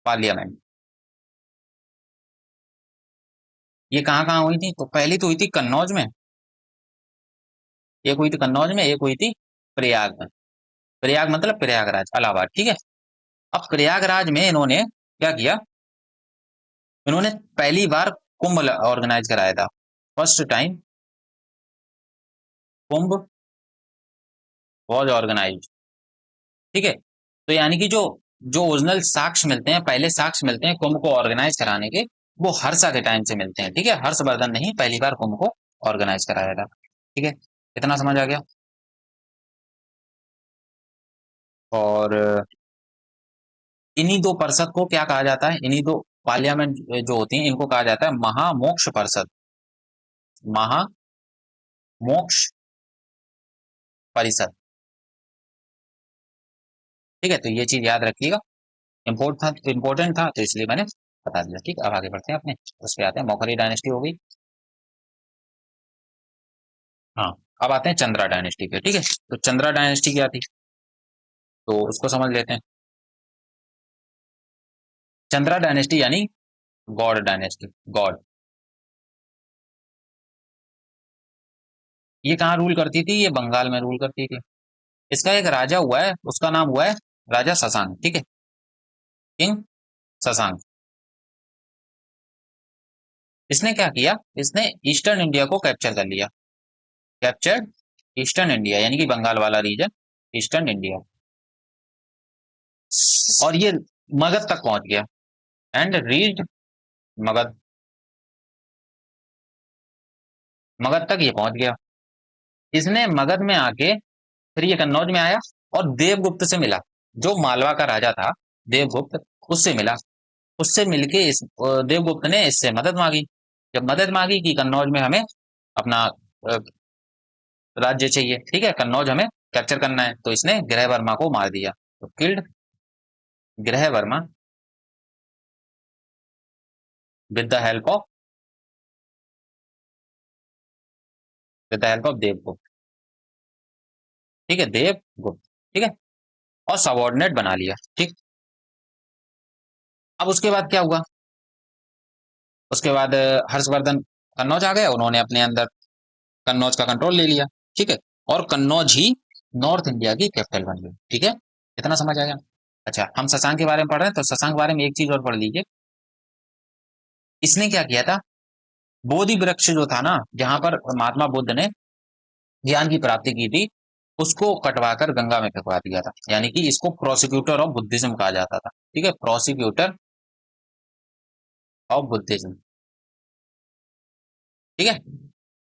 पार्लियामेंट, ये कहाँ कहाँ हुई थी, तो पहली तो हुई थी कन्नौज में, एक हुई थी कन्नौज में, एक हुई थी प्रयाग में। प्रयाग मतलब प्रयागराज, इलाहाबाद, ठीक है। अब प्रयागराज में इन्होंने क्या किया, इन्होंने पहली बार कुंभ ऑर्गेनाइज कराया था, first time Kumbh was organize, ठीक है। तो यानी कि जो जो ओरिजिनल साक्ष्य मिलते हैं, पहले साक्ष्य मिलते हैं कुंभ को ऑर्गेनाइज कराने के, वो हर्षा के टाइम से मिलते हैं, ठीक है। हर्षवर्धन ने ही पहली बार कुंभ को ऑर्गेनाइज कराया था, ठीक है। इतना समझ आ गया। और इन्हीं दो परिषद को क्या कहा जाता है, इन्हीं दो पार्लियामेंट जो होती हैं, इनको कहा जाता है महामोक्ष परिषद, महामोक्ष परिषद, ठीक है। तो ये चीज याद रखिएगा, इंपॉर्टेंट था तो इसलिए मैंने बता दिया, ठीक है। अब आगे बढ़ते हैं अपने, उस पे आते हैं, मौखरी डायनेस्टी हो गई। हाँ, अब आते हैं चंद्रा डायनेस्टी पे, ठीक है। तो चंद्रा डायनेस्टी क्या थी, तो उसको समझ लेते हैं। चंद्रा डायनेस्टी यानी गॉड डायनेस्टी, गॉड। ये कहाँ रूल करती थी, ये बंगाल में रूल करती थी। इसका एक राजा हुआ है, उसका नाम हुआ है राजा शशांक, ठीक है, किंग शशांक। इसने क्या किया, इसने ईस्टर्न इंडिया को कैप्चर कर लिया, कैप्चर्ड ईस्टर्न इंडिया, यानी कि बंगाल वाला रीजन, ईस्टर्न इंडिया। और ये मगध तक पहुंच गया, एंड रीच्ड मगध, मगध तक ये पहुंच गया। इसने मगध में आके फिर ये कन्नौज में आया, और देवगुप्त से मिला, जो मालवा का राजा था देवगुप्त, उससे मिला। उससे मिलके इस देवगुप्त ने इससे मदद मांगी। जब मदद मांगी कि कन्नौज में हमें अपना राज्य चाहिए, ठीक है, कन्नौज हमें कैप्चर करना है, तो इसने ग्रह वर्मा को मार दिया। तो किल्ड ग्रह Verma with the help of Devagupta. ठीक है, देवगुप्त। ठीक है, और सबॉर्डिनेट बना लिया। ठीक। अब उसके बाद क्या हुआ? उसके बाद हर्षवर्धन कन्नौज आ गए, उन्होंने अपने अंदर कन्नौज का कंट्रोल ले लिया। ठीक है, और कन्नौज ही नॉर्थ इंडिया की कैपिटल बन गई। ठीक है, इतना समझ आ गया? अच्छा, हम शशांक के बारे में पढ़ रहे हैं, तो शशांक के बारे में एक चीज और पढ़ लीजिए। इसने क्या किया था? बोधि वृक्ष जो था ना, जहां पर महात्मा बुद्ध ने ज्ञान की प्राप्ति की थी, उसको कटवाकर गंगा में फेंकवा दिया था। यानी कि इसको प्रोसिक्यूटर ऑफ बुद्धिज्म कहा जाता था। ठीक है, प्रोसिक्यूटर ऑफ बुद्धिज्म। ठीक है,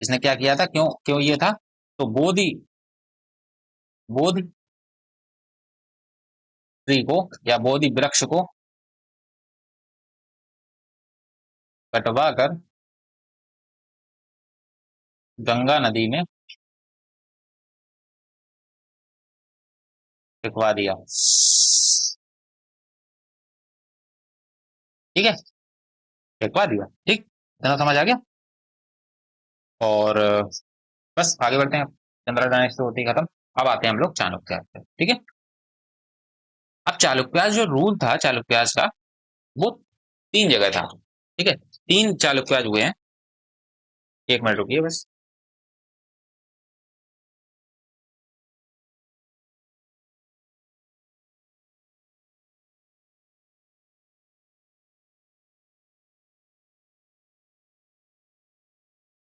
इसने क्या किया था, क्यों क्यों ये था? तो बोधि बोधि ट्री को या बोधि वृक्ष को कटवा कर गंगा नदी में फेंकवा दिया। ठीक है, फेंकवा दिया। ठीक, इतना समझ आ गया? और बस आगे बढ़ते हैं। चंद्र डायनेस्टी होती है खत्म। अब आते हैं हम लोग चाणक्य पे। ठीक है, अब चालुक्य जो रूल था चालुक्य का, वो तीन जगह था। ठीक है, तीन चालुक्य हुए हैं। एक मिनट रुकिए बस।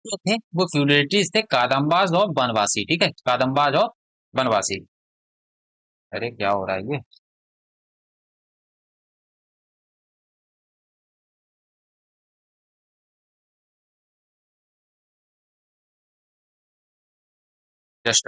जो थे वो फ्यूडेलिटीज थे, कादम्बाज और बनवासी। ठीक है, कादम्बाज और बनवासी। अरे क्या हो रहा है ये? जस्ट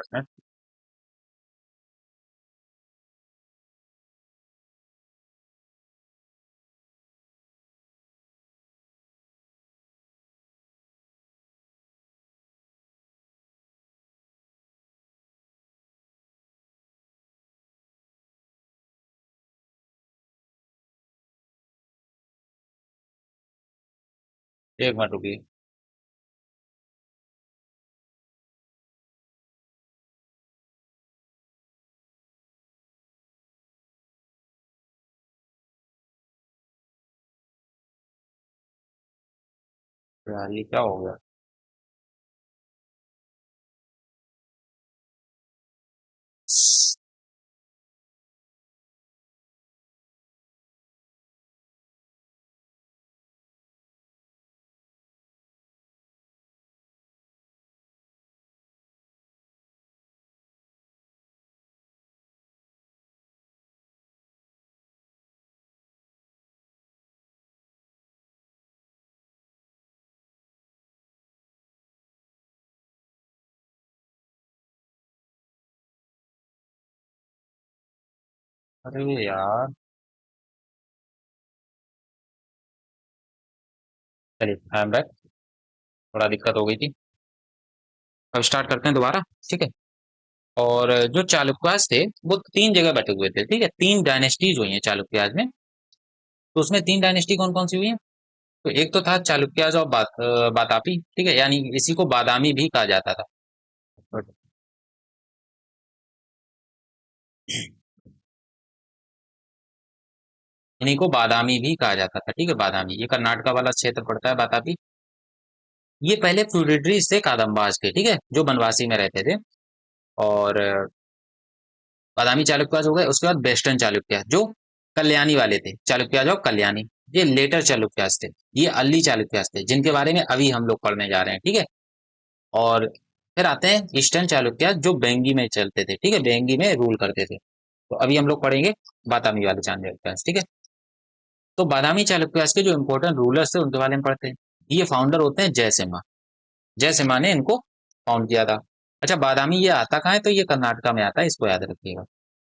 एक मिनट रुकिए। यार ये क्या हो गया? अरे यार, चलिए आई एम बैक। थोड़ा दिक्कत हो गई थी। अब स्टार्ट करते हैं दोबारा। ठीक है, और जो चालुक्यास थे वो तीन जगह बैठे हुए थे। ठीक है, तीन डायनेस्टीज हुई हैं चालुक्यास में। तो उसमें तीन डायनेस्टी कौन कौन सी हुई हैं? तो एक तो था चालुक्यास और बातापी। ठीक है, यानी इसी को बादामी भी कहा जाता था। इन्हीं को बादामी भी कहा जाता था। ठीक है, बादामी, ये कर्नाटका वाला क्षेत्र पड़ता है बातापी। ये पहले फ्यूडेटरीज थे कादम्बाज के। ठीक है, जो बनवासी में रहते थे। और बादामी चालुक्य हो गए। उसके बाद वेस्टर्न चालुक्य जो कल्याणी वाले थे, चालुक्य जो कल्याणी, ये लेटर चालुक्य थे। ये अर्ली चालुक्य थे, जिनके बारे में अभी हम लोग पढ़ने जा रहे हैं। ठीक है, और फिर आते हैं ईस्टर्न चालुक्य जो बेंगी में चलते थे। ठीक है, बेंगी में रूल करते थे। तो अभी हम लोग पढ़ेंगे बादामी वाले चालुक्य। ठीक है, तो बादामी चालुक्य के जो इंपॉर्टेंट रूलर्स थे उनके बारे में पढ़ते हैं। ये फाउंडर होते हैं जयसिम्हा। जयसिम्हा ने इनको फाउंड किया था। अच्छा, बादामी ये आता कहाँ है? तो ये कर्नाटका में आता है, इसको याद रखिएगा।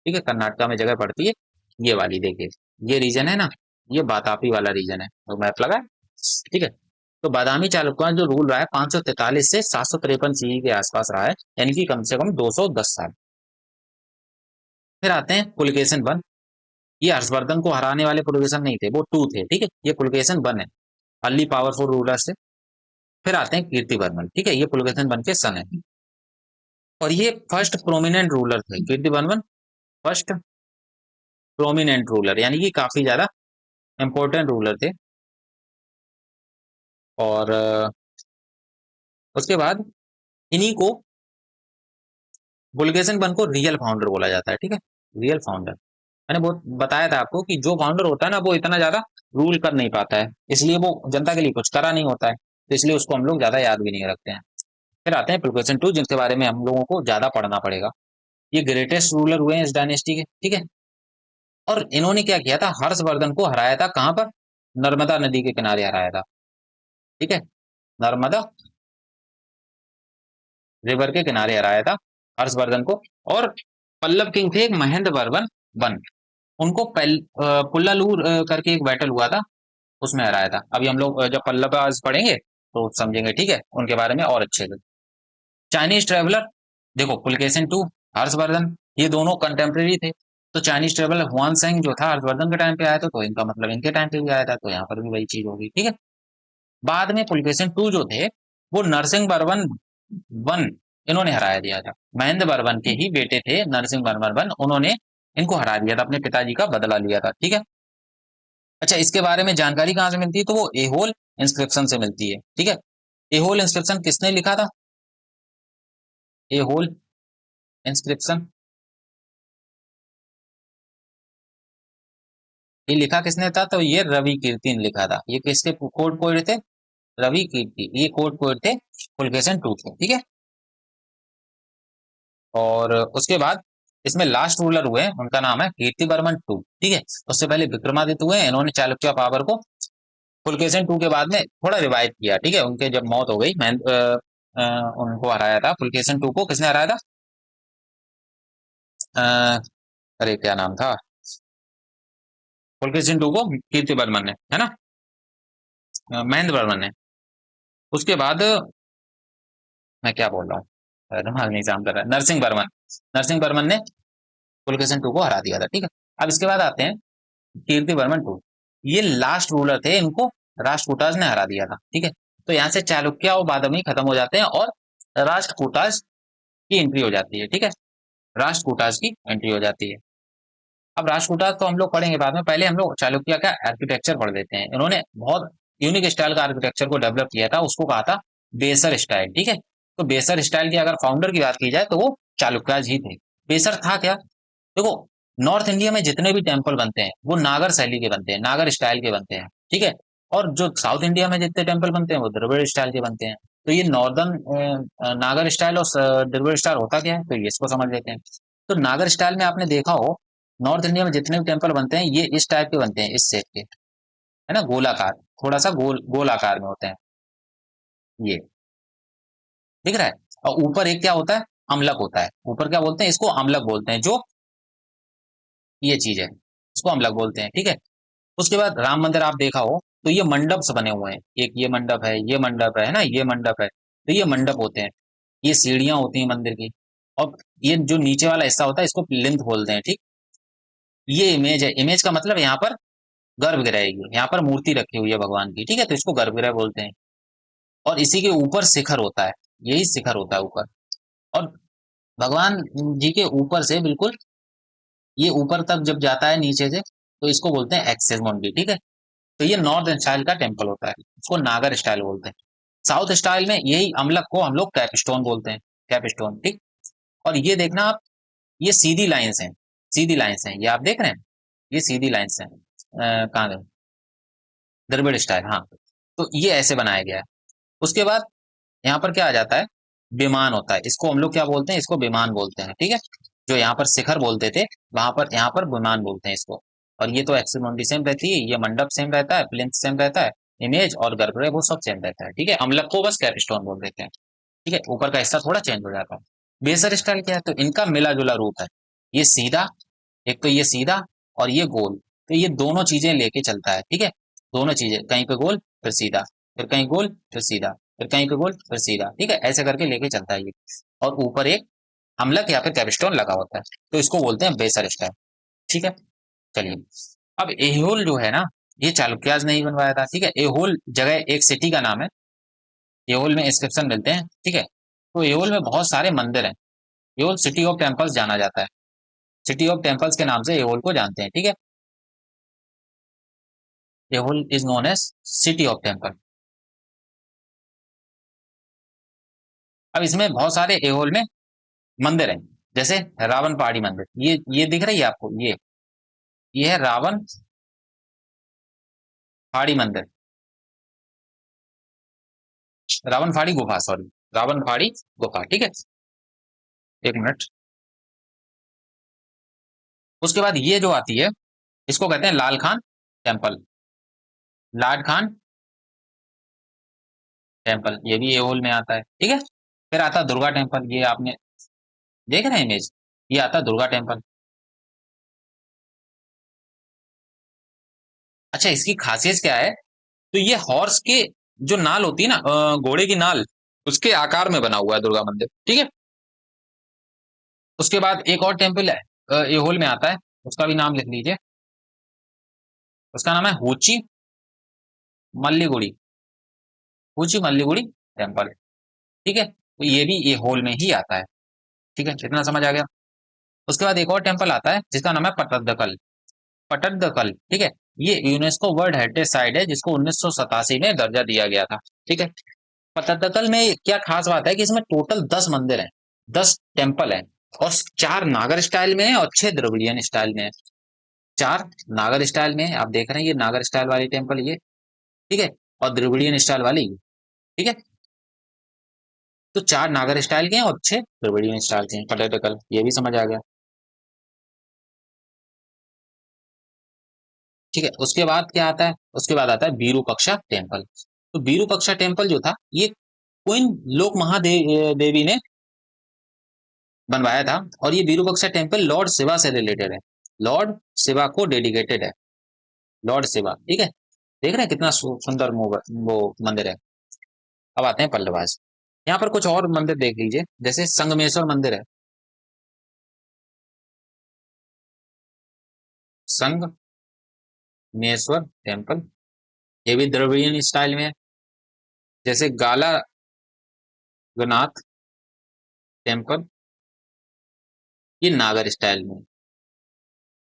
ठीक है, कर्नाटका में जगह पड़ती है ये वाली, देखिए ये रीजन है ना, ये बातापी वाला रीजन है, तो मैप लगा है, ठीक है। तो बादामी चालुक्य जो रूल रहा है 543 से 753 सीई के आसपास रहा है, यानी कि कम से कम 210 साल। फिर आते हैं पुलकेशन वन। ये हर्षवर्धन को हराने वाले पुलकेशन नहीं थे, वो टू थे, ठीक है, ये पुलकेशन वन है, अर्ली पावरफुल रूलर से। फिर आते हैं कीर्तिवर्मन, ठीक है, ये पुलकेशन वन के सन है, और ये फर्स्ट प्रोमिनेंट रूलर थे, कीर्तिवर्मन फर्स्ट प्रोमिनेंट रूलर, यानी कि काफी ज्यादा इंपॉर्टेंट रूलर थे। और उसके बाद इन्हीं को पुलकेशन वन को रियल फाउंडर बोला जाता है, ठीक है, रियल फाउंडर। मैंने बहुत बताया था आपको कि जो फाउंडर होता है ना वो इतना ज्यादा रूल कर नहीं पाता है, इसलिए वो जनता के लिए कुछ करा नहीं होता है, तो इसलिए उसको हम लोग ज्यादा याद भी नहीं रखते हैं। फिर आते हैं पुलकेशन टू, जिनके बारे में हम लोगों को ज्यादा पढ़ना पड़ेगा। ये ग्रेटेस्ट रूलर हुए हैं इस डायनेस्टी के, ठीक है। और इन्होंने क्या किया था, हर्षवर्धन को हराया था कहां पर, नर्मदा नदी के किनारे हराया था, ठीक है, नर्मदा रिवर के किनारे हराया था हर्षवर्धन को। और पल्लव किंग थे एक महेंद्र वर्मन वन, उनको पुल्लालूर करके एक बैटल हुआ था, उसमें हराया था। अभी हम लोग जब पल्लवाज पढ़ेंगे तो समझेंगे, ठीक है, उनके बारे में और अच्छे से। चाइनीज ट्रेवलर, देखो पुलकेशन टू, हर्षवर्धन, ये दोनों कंटेम्प्रेरी थे। तो चाइनीज ट्रेवलर हुआन सेंग जो था हर्षवर्धन के टाइम पे आया था, तो इनका मतलब इनके टाइम पे भी आया था, तो यहाँ पर भी वही चीज होगी, ठीक है। बाद में पुलकेशन टू जो थे वो नरसिंह वर्मन वन, इन्होंने हराया दिया था। महेंद्र वर्मन के ही बेटे थे नरसिंह वर्मन वन, उन्होंने इनको हरा दिया था, अपने पिताजी का बदला लिया था, ठीक है। अच्छा, इसके बारे में जानकारी कहाँ से मिलती है, तो वो एहोल इंस्क्रिप्शन से मिलती है, ठीक है। एहोल इंस्क्रिप्शन किसने लिखा था, एहोल इंस्क्रिप्शन, ये लिखा किसने था, तो ये रवि कीर्ति ने लिखा था। ये किसके कोड पोएट थे, रवि कीर्ति, ये कोड पोएट थे पुलकेशन टू थे, ठीक है। और उसके बाद इसमें लास्ट रूलर हुए हैं, उनका नाम है कीर्ति वर्मन टू, ठीक है। उससे पहले विक्रमादित्य हुए, इन्होंने चालुक्य पावर को पुलकेशन टू के बाद में थोड़ा रिवाइव किया, ठीक है। उनके जब मौत हो गई, मैं उनको हराया था, पुलकेशन टू को किसने हराया था, अ, अरे क्या नाम था, पुलकेशन टू को कीर्ति वर्मन ने, है ना, महेंद्र वर्मन ने। उसके बाद मैं क्या बोल रहा हूँ, दिमाग नहीं काम कर रहा है, नरसिंह वर्मन, नरसिंह वर्मन ने पुलकेशन टू को हरा दिया था, ठीक है। अब इसके बाद आते हैं कीर्ति वर्मन टू, ये लास्ट रूलर थे, इनको राष्ट्रकूटाज ने हरा दिया था, ठीक है। तो यहाँ से चालुक्य और बादामी खत्म हो जाते हैं और राष्ट्रकूटाज की एंट्री हो जाती है, ठीक है, राष्ट्रकूटाज की एंट्री हो जाती है। अब राष्ट्रकूटाज तो हम लोग पढ़ेंगे बाद में, पहले हम लोग चालुक्य का आर्किटेक्चर पढ़ लेते हैं। इन्होंने बहुत यूनिक स्टाइल का आर्किटेक्चर को डेवलप किया था, उसको कहा था बेसर स्टाइल, ठीक है। तो बेसर स्टाइल की अगर फाउंडर की बात की जाए तो वो चालुक्याज ही थे। बेसर था क्या, देखो नॉर्थ इंडिया में जितने भी टेम्पल बनते हैं वो नागर शैली के बनते हैं, नागर स्टाइल के बनते हैं, ठीक है। और जो साउथ इंडिया में जितने टेम्पल बनते हैं वो द्रविड़ स्टाइल के बनते हैं। तो ये नॉर्दर्न नागर स्टाइल और द्रविड़ स्टाइल होता क्या है, तो ये इसको समझ लेते हैं। तो नागर स्टाइल में आपने देखा हो, नॉर्थ इंडिया में जितने भी टेम्पल बनते हैं ये इस टाइप के बनते हैं, इस शेप के, है ना, गोलाकार, थोड़ा सा गोल आकार में होते हैं, ये दिख रहा है। और ऊपर एक क्या होता है, अमलक होता है, ऊपर क्या बोलते हैं, इसको अमलक बोलते हैं, जो ये चीज है इसको अमलक बोलते हैं, ठीक है। उसके बाद राम मंदिर आप देखा हो तो ये मंडप से बने हुए हैं, एक ये मंडप है, ये मंडप है ना, ये मंडप है, तो ये मंडप होते हैं। ये सीढ़ियां होती हैं मंदिर की, और ये जो नीचे वाला हिस्सा होता है इसको प्लिंथ बोलते हैं, ठीक। ये इमेज है, इमेज का मतलब यहाँ पर गर्भगृह है, ये यहाँ पर मूर्ति रखी हुई है भगवान की, ठीक है, तो इसको गर्भगृह बोलते हैं। और इसी के ऊपर शिखर होता है, यही शिखर होता है ऊपर। और भगवान जी के ऊपर से बिल्कुल ये ऊपर तक जब जाता है नीचे से, तो इसको बोलते हैं एक्सेस मुंडी, ठीक है। तो ये नॉर्थ स्टाइल का टेम्पल होता है, इसको नागर स्टाइल बोलते हैं। साउथ स्टाइल में यही अमलक को हम लोग कैपस्टोन बोलते हैं, कैपस्टोन, ठीक। और ये देखना आप, ये सीधी लाइंस हैं, सीधी लाइंस हैं, ये आप देख रहे हैं, ये सीधी लाइंस हैं, कहाँ गए, द्रविड़ स्टाइल, हाँ। तो ये ऐसे बनाया गया है। उसके बाद यहाँ पर क्या आ जाता है, विमान होता है, इसको हम लोग क्या बोलते हैं, इसको विमान बोलते हैं, ठीक है। जो यहाँ पर शिखर बोलते थे वहां पर यहाँ पर विमान बोलते हैं इसको। और ये तो एक्सिस मुंडी सेम रहती है, ये मंडप सेम रहता है, प्लिंथ सेम रहता है, इमेज और गर्भगृह वो सब सेम रहता है, ठीक है। अमलक को बस कैपस्टोन बोल देते हैं, ठीक है, ऊपर का हिस्सा थोड़ा चेंज हो जाता है। बेसर स्टाइल क्या है, तो इनका मिला जुला रूप है, ये सीधा एक तो ये सीधा और ये गोल, तो ये दोनों चीजें लेके चलता है, ठीक है। दोनों चीजें, कहीं पे गोल फिर सीधा, फिर कहीं गोल फिर सीधा, फिर कहीं पे गोल फिर सीधा, ठीक है, ऐसे करके लेके चलता है ये। और ऊपर एक हमलक या फिर कैपस्टोन लगा होता है, तो इसको बोलते हैं बेसल स्टाइल, ठीक है। चलिए, अब एहोल जो है ना, ये चालुक्याज ने ही बनवाया था, ठीक है। एहोल जगह एक सिटी का नाम है, एहोल में इंस्क्रिप्शन मिलते हैं, ठीक है। तो एहोल में बहुत सारे मंदिर हैं, एहोल सिटी ऑफ टेम्पल्स जाना जाता है, सिटी ऑफ टेम्पल्स के नाम से एहोल को जानते हैं, ठीक है। Aihole is known as city of temple. अब इसमें बहुत सारे एहोल में मंदिर हैं, जैसे रावण पहाड़ी मंदिर, ये दिख रही है आपको, ये है रावण पहाड़ी मंदिर, रावण पहाड़ी गुफा, सॉरी, रावण पहाड़ी गुफा, ठीक है। एक मिनट। उसके बाद ये जो आती है, इसको कहते हैं लाल खान टेम्पल, लाड खान टेम्पल, ये भी एहोल में आता है, ठीक है। फिर आता है दुर्गा टेम्पल, ये आपने देख रहे हैं इमेज, ये आता है दुर्गा टेम्पल। अच्छा, इसकी खासियत क्या है, तो ये हॉर्स के जो नाल होती है ना, घोड़े की नाल, उसके आकार में बना हुआ है दुर्गा मंदिर, ठीक है। उसके बाद एक और टेम्पल है, एहोल में आता है, उसका भी नाम लिख लीजिए, उसका नाम है होची मल्लीगुड़ी, होची मल्लीगुड़ी टेम्पल, ठीक है। तो ये भी एहोल में ही आता है, ठीक है, इतना समझ आ गया। उसके बाद एक और टेम्पल आता है जिसका नाम है पटद्दकल, पटद्दकल, ठीक है। ये यूनेस्को वर्ल्ड हेरिटेज साइट है, जिसको 1987 में दर्जा दिया गया था, ठीक है। पटद्दकल में क्या खास बात है कि इसमें टोटल 10 मंदिर हैं, 10 टेम्पल हैं, और 4 नागर स्टाइल में है और 6 द्रविडियन स्टाइल में है। 4 नागर स्टाइल में है, आप देख रहे हैं, ये नागर स्टाइल वाली टेम्पल ये, ठीक है, और द्रविडियन स्टाइल वाली ये, ठीक है। तो 4 नागर स्टाइल के हैं और 6 द्रविडियन स्टाइल के हैं पटद्दकल, ये भी समझ आ गया, ठीक है। उसके बाद क्या आता है, उसके बाद आता है बीरूपक्षा टेम्पल। तो बीरूपक्षा टेम्पल जो था, ये क्वीन लोक महादेवी ने बनवाया था, और ये विरूपाक्षा टेम्पल लॉर्ड शिवा से रिलेटेड है, लॉर्ड शिवा को डेडिकेटेड है, लॉर्ड शिवा, ठीक है। देख रहे हैं कितना सुंदर वो मंदिर है। अब आते हैं पल्लवास, यहाँ पर कुछ और मंदिर देख लीजिए, जैसे संगमेश्वर मंदिर है, संगमेश्वर टेम्पल, ये भी द्रविडियन स्टाइल में है। जैसे गाला गनाथ टेम्पल, ये नागर स्टाइल में,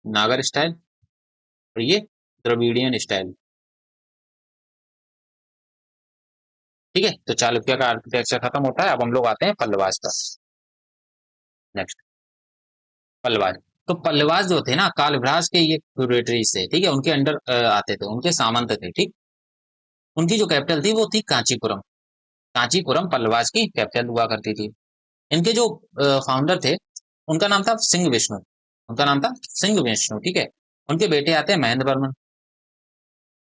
नागर स्टाइल, और ये द्रविडियन स्टाइल, ठीक है। तो चालुक्य का आर्किटेक्चर खत्म होता है, अब हम लोग आते हैं पल्लवास का। नेक्स्ट, पल्लवास। तो पल्लवास जो थे ना, कालभ्रास के ये फ्यूडेटरी से, ठीक है, उनके अंडर आते थे, उनके सामंत थे, ठीक। उनकी जो कैपिटल थी वो थी कांचीपुरम, कांचीपुरम पल्लवास की कैपिटल हुआ करती थी। इनके जो फाउंडर थे, उनका नाम था सिंह विष्णु, उनका नाम था सिंह विष्णु, ठीक है। उनके बेटे आते हैं महेंद्र वर्मन।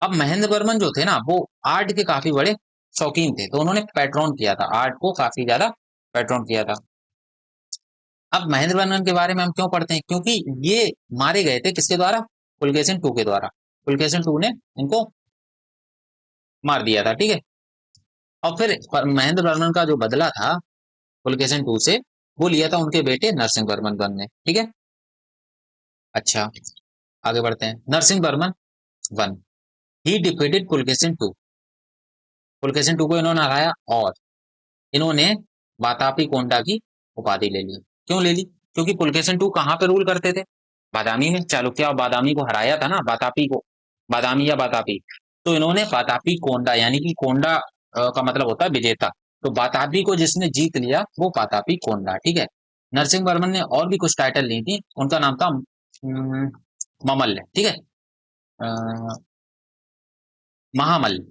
अब महेंद्र वर्मन जो थे ना, वो आर्ट के काफी बड़े शौकीन थे, तो उन्होंने पैट्रॉन किया था, आर्ट को काफी ज्यादा पैट्रॉन किया था। अब महेंद्र वर्मन के बारे में हम क्यों पढ़ते हैं, क्योंकि ये मारे गए थे किसके द्वारा, पुलकेशिन टू के द्वारा, पुलकेशिन टू ने इनको मार दिया था, ठीक है। और फिर महेंद्र वर्मन का जो बदला था पुलकेशिन टू से, वो लिया था उनके बेटे नरसिंह वर्मन वन ने, ठीक है। अच्छा, आगे बढ़ते हैं। Narasimha Varman one, he defeated Pulakeshin two, Pulakeshin two को इन्होंने हराया, और इन्होंने वातापी कोंडा की उपाधि ले ली। क्यों ले ली, क्योंकि पुलकेशिन टू कहाँ पे रूल करते थे, बादामी में, चालुक्य और बादामी को हराया था ना, बातापी को, बादामी या बातापी, तो इन्होंने बातापी कोंडा, यानी कि कोंडा का मतलब होता है विजेता, तो बातापी को जिसने जीत लिया वो बातापी कोंडा, ठीक है। नरसिंह वर्मन ने और भी कुछ टाइटल ली थी, उनका नाम था ममल्ल, ठीक है, महामल्ल,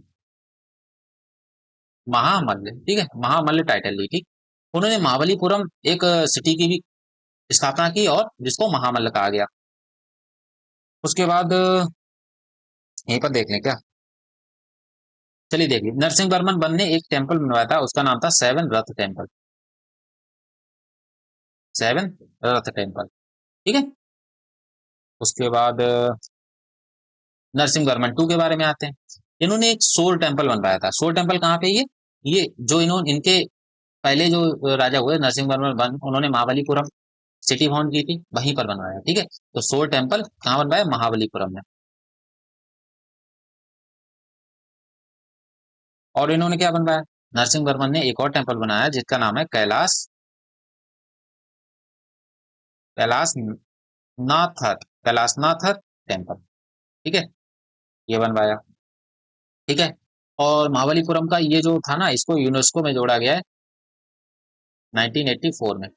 महामल्ल, ठीक है, महामल्ल टाइटल ली थी। उन्होंने महाबलीपुरम एक सिटी की भी स्थापना की, और जिसको महामल्ल कहा गया। उसके बाद यहीं पर देख लें क्या, चलिए देखिए, नरसिंह वर्मन वन ने एक टेम्पल बनवाया था, उसका नाम था सेवन रथ टेम्पल, सेवन रथ टेम्पल, ठीक है। उसके बाद नरसिंहवर्मन टू के बारे में आते हैं। इन्होंने एक सोल टेम्पल बनवाया था। सोल टेम्पल कहाँ पे ये जो इन्होंने इनके पहले जो राजा हुए नरसिंहवर्मन वन, उन्होंने महाबलीपुरम सिटी फाउंड की थी, वहीं पर बनवाया। ठीक है, तो सोल टेम्पल कहाँ बनवाया? महाबलीपुरम में। और इन्होंने क्या बनवाया? नरसिंहवर्मन ने एक और टेम्पल बनाया जिसका नाम है कैलाश नाथर, कैलाशनाथर टेम्पल। ठीक है, ये बनवाया। ठीक है, और महाबलीपुरम का ये जो था ना, इसको यूनेस्को में जोड़ा गया है 1984 में।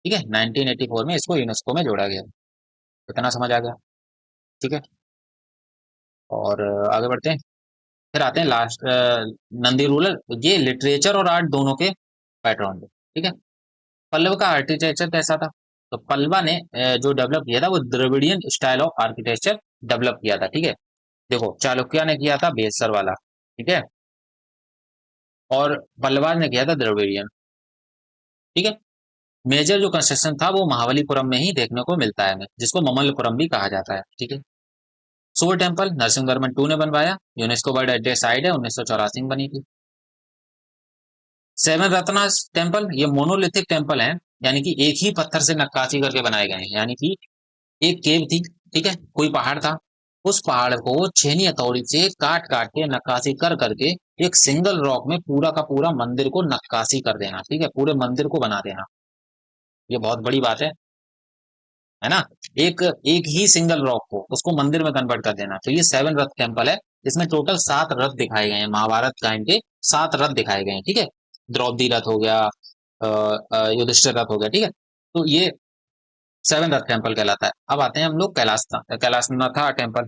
ठीक है, 1984 में इसको यूनेस्को में जोड़ा गया। इतना समझ आ गया? ठीक है, और आगे बढ़ते हैं। फिर आते हैं लास्ट नंदी रूलर। ये लिटरेचर और आर्ट दोनों के पैटर्न थे। ठीक है, पल्लव का आर्किटेक्चर कैसा था? तो पल्लवा ने जो डेवलप किया था वो Dravidian style of architecture develop किया था। ठीक है, देखो चालुक्य ने किया था बेलसर वाला। ठीक है, और पल्लवा ने किया था द्रविडियन। ठीक है, मेजर जो कंस्ट्रक्शन था वो महाबलीपुरम में ही देखने को मिलता है हमें, जिसको ममल्लपुरम भी कहा जाता है। ठीक है, सोल टेम्पल नरसिंहवर्मन टू ने बनवाया, यूनेस्को वर्ल्ड हेरिटेज साइट है, 1984 में बनी थी। सेवन रत्नास टेम्पल, ये मोनोलिथिक टेम्पल है, यानी कि एक ही पत्थर से नक्काशी करके बनाए गए हैं। यानी कि एक केव थी, ठीक है, कोई पहाड़ था, उस पहाड़ को छेनी हथौड़ी से काट काट के नक्काशी कर करके एक सिंगल रॉक में पूरा का पूरा मंदिर को नक्काशी कर देना। ठीक है, पूरे मंदिर को बना देना, ये बहुत बड़ी बात है ना। एक एक ही सिंगल रॉक को उसको मंदिर में कन्वर्ट कर देना। तो ये सेवन रथ टेम्पल है, इसमें टोटल 7 रथ दिखाए गए हैं, महाभारत टाइम के 7 रथ दिखाए गए हैं। ठीक है, द्रौपदी रथ हो गया, युधिष्ठिर रथ हो गया। ठीक है, तो ये सेवन अर्थ टेम्पल कहलाता है। अब आते हैं हम लोग कैलाशनाथ टेम्पल।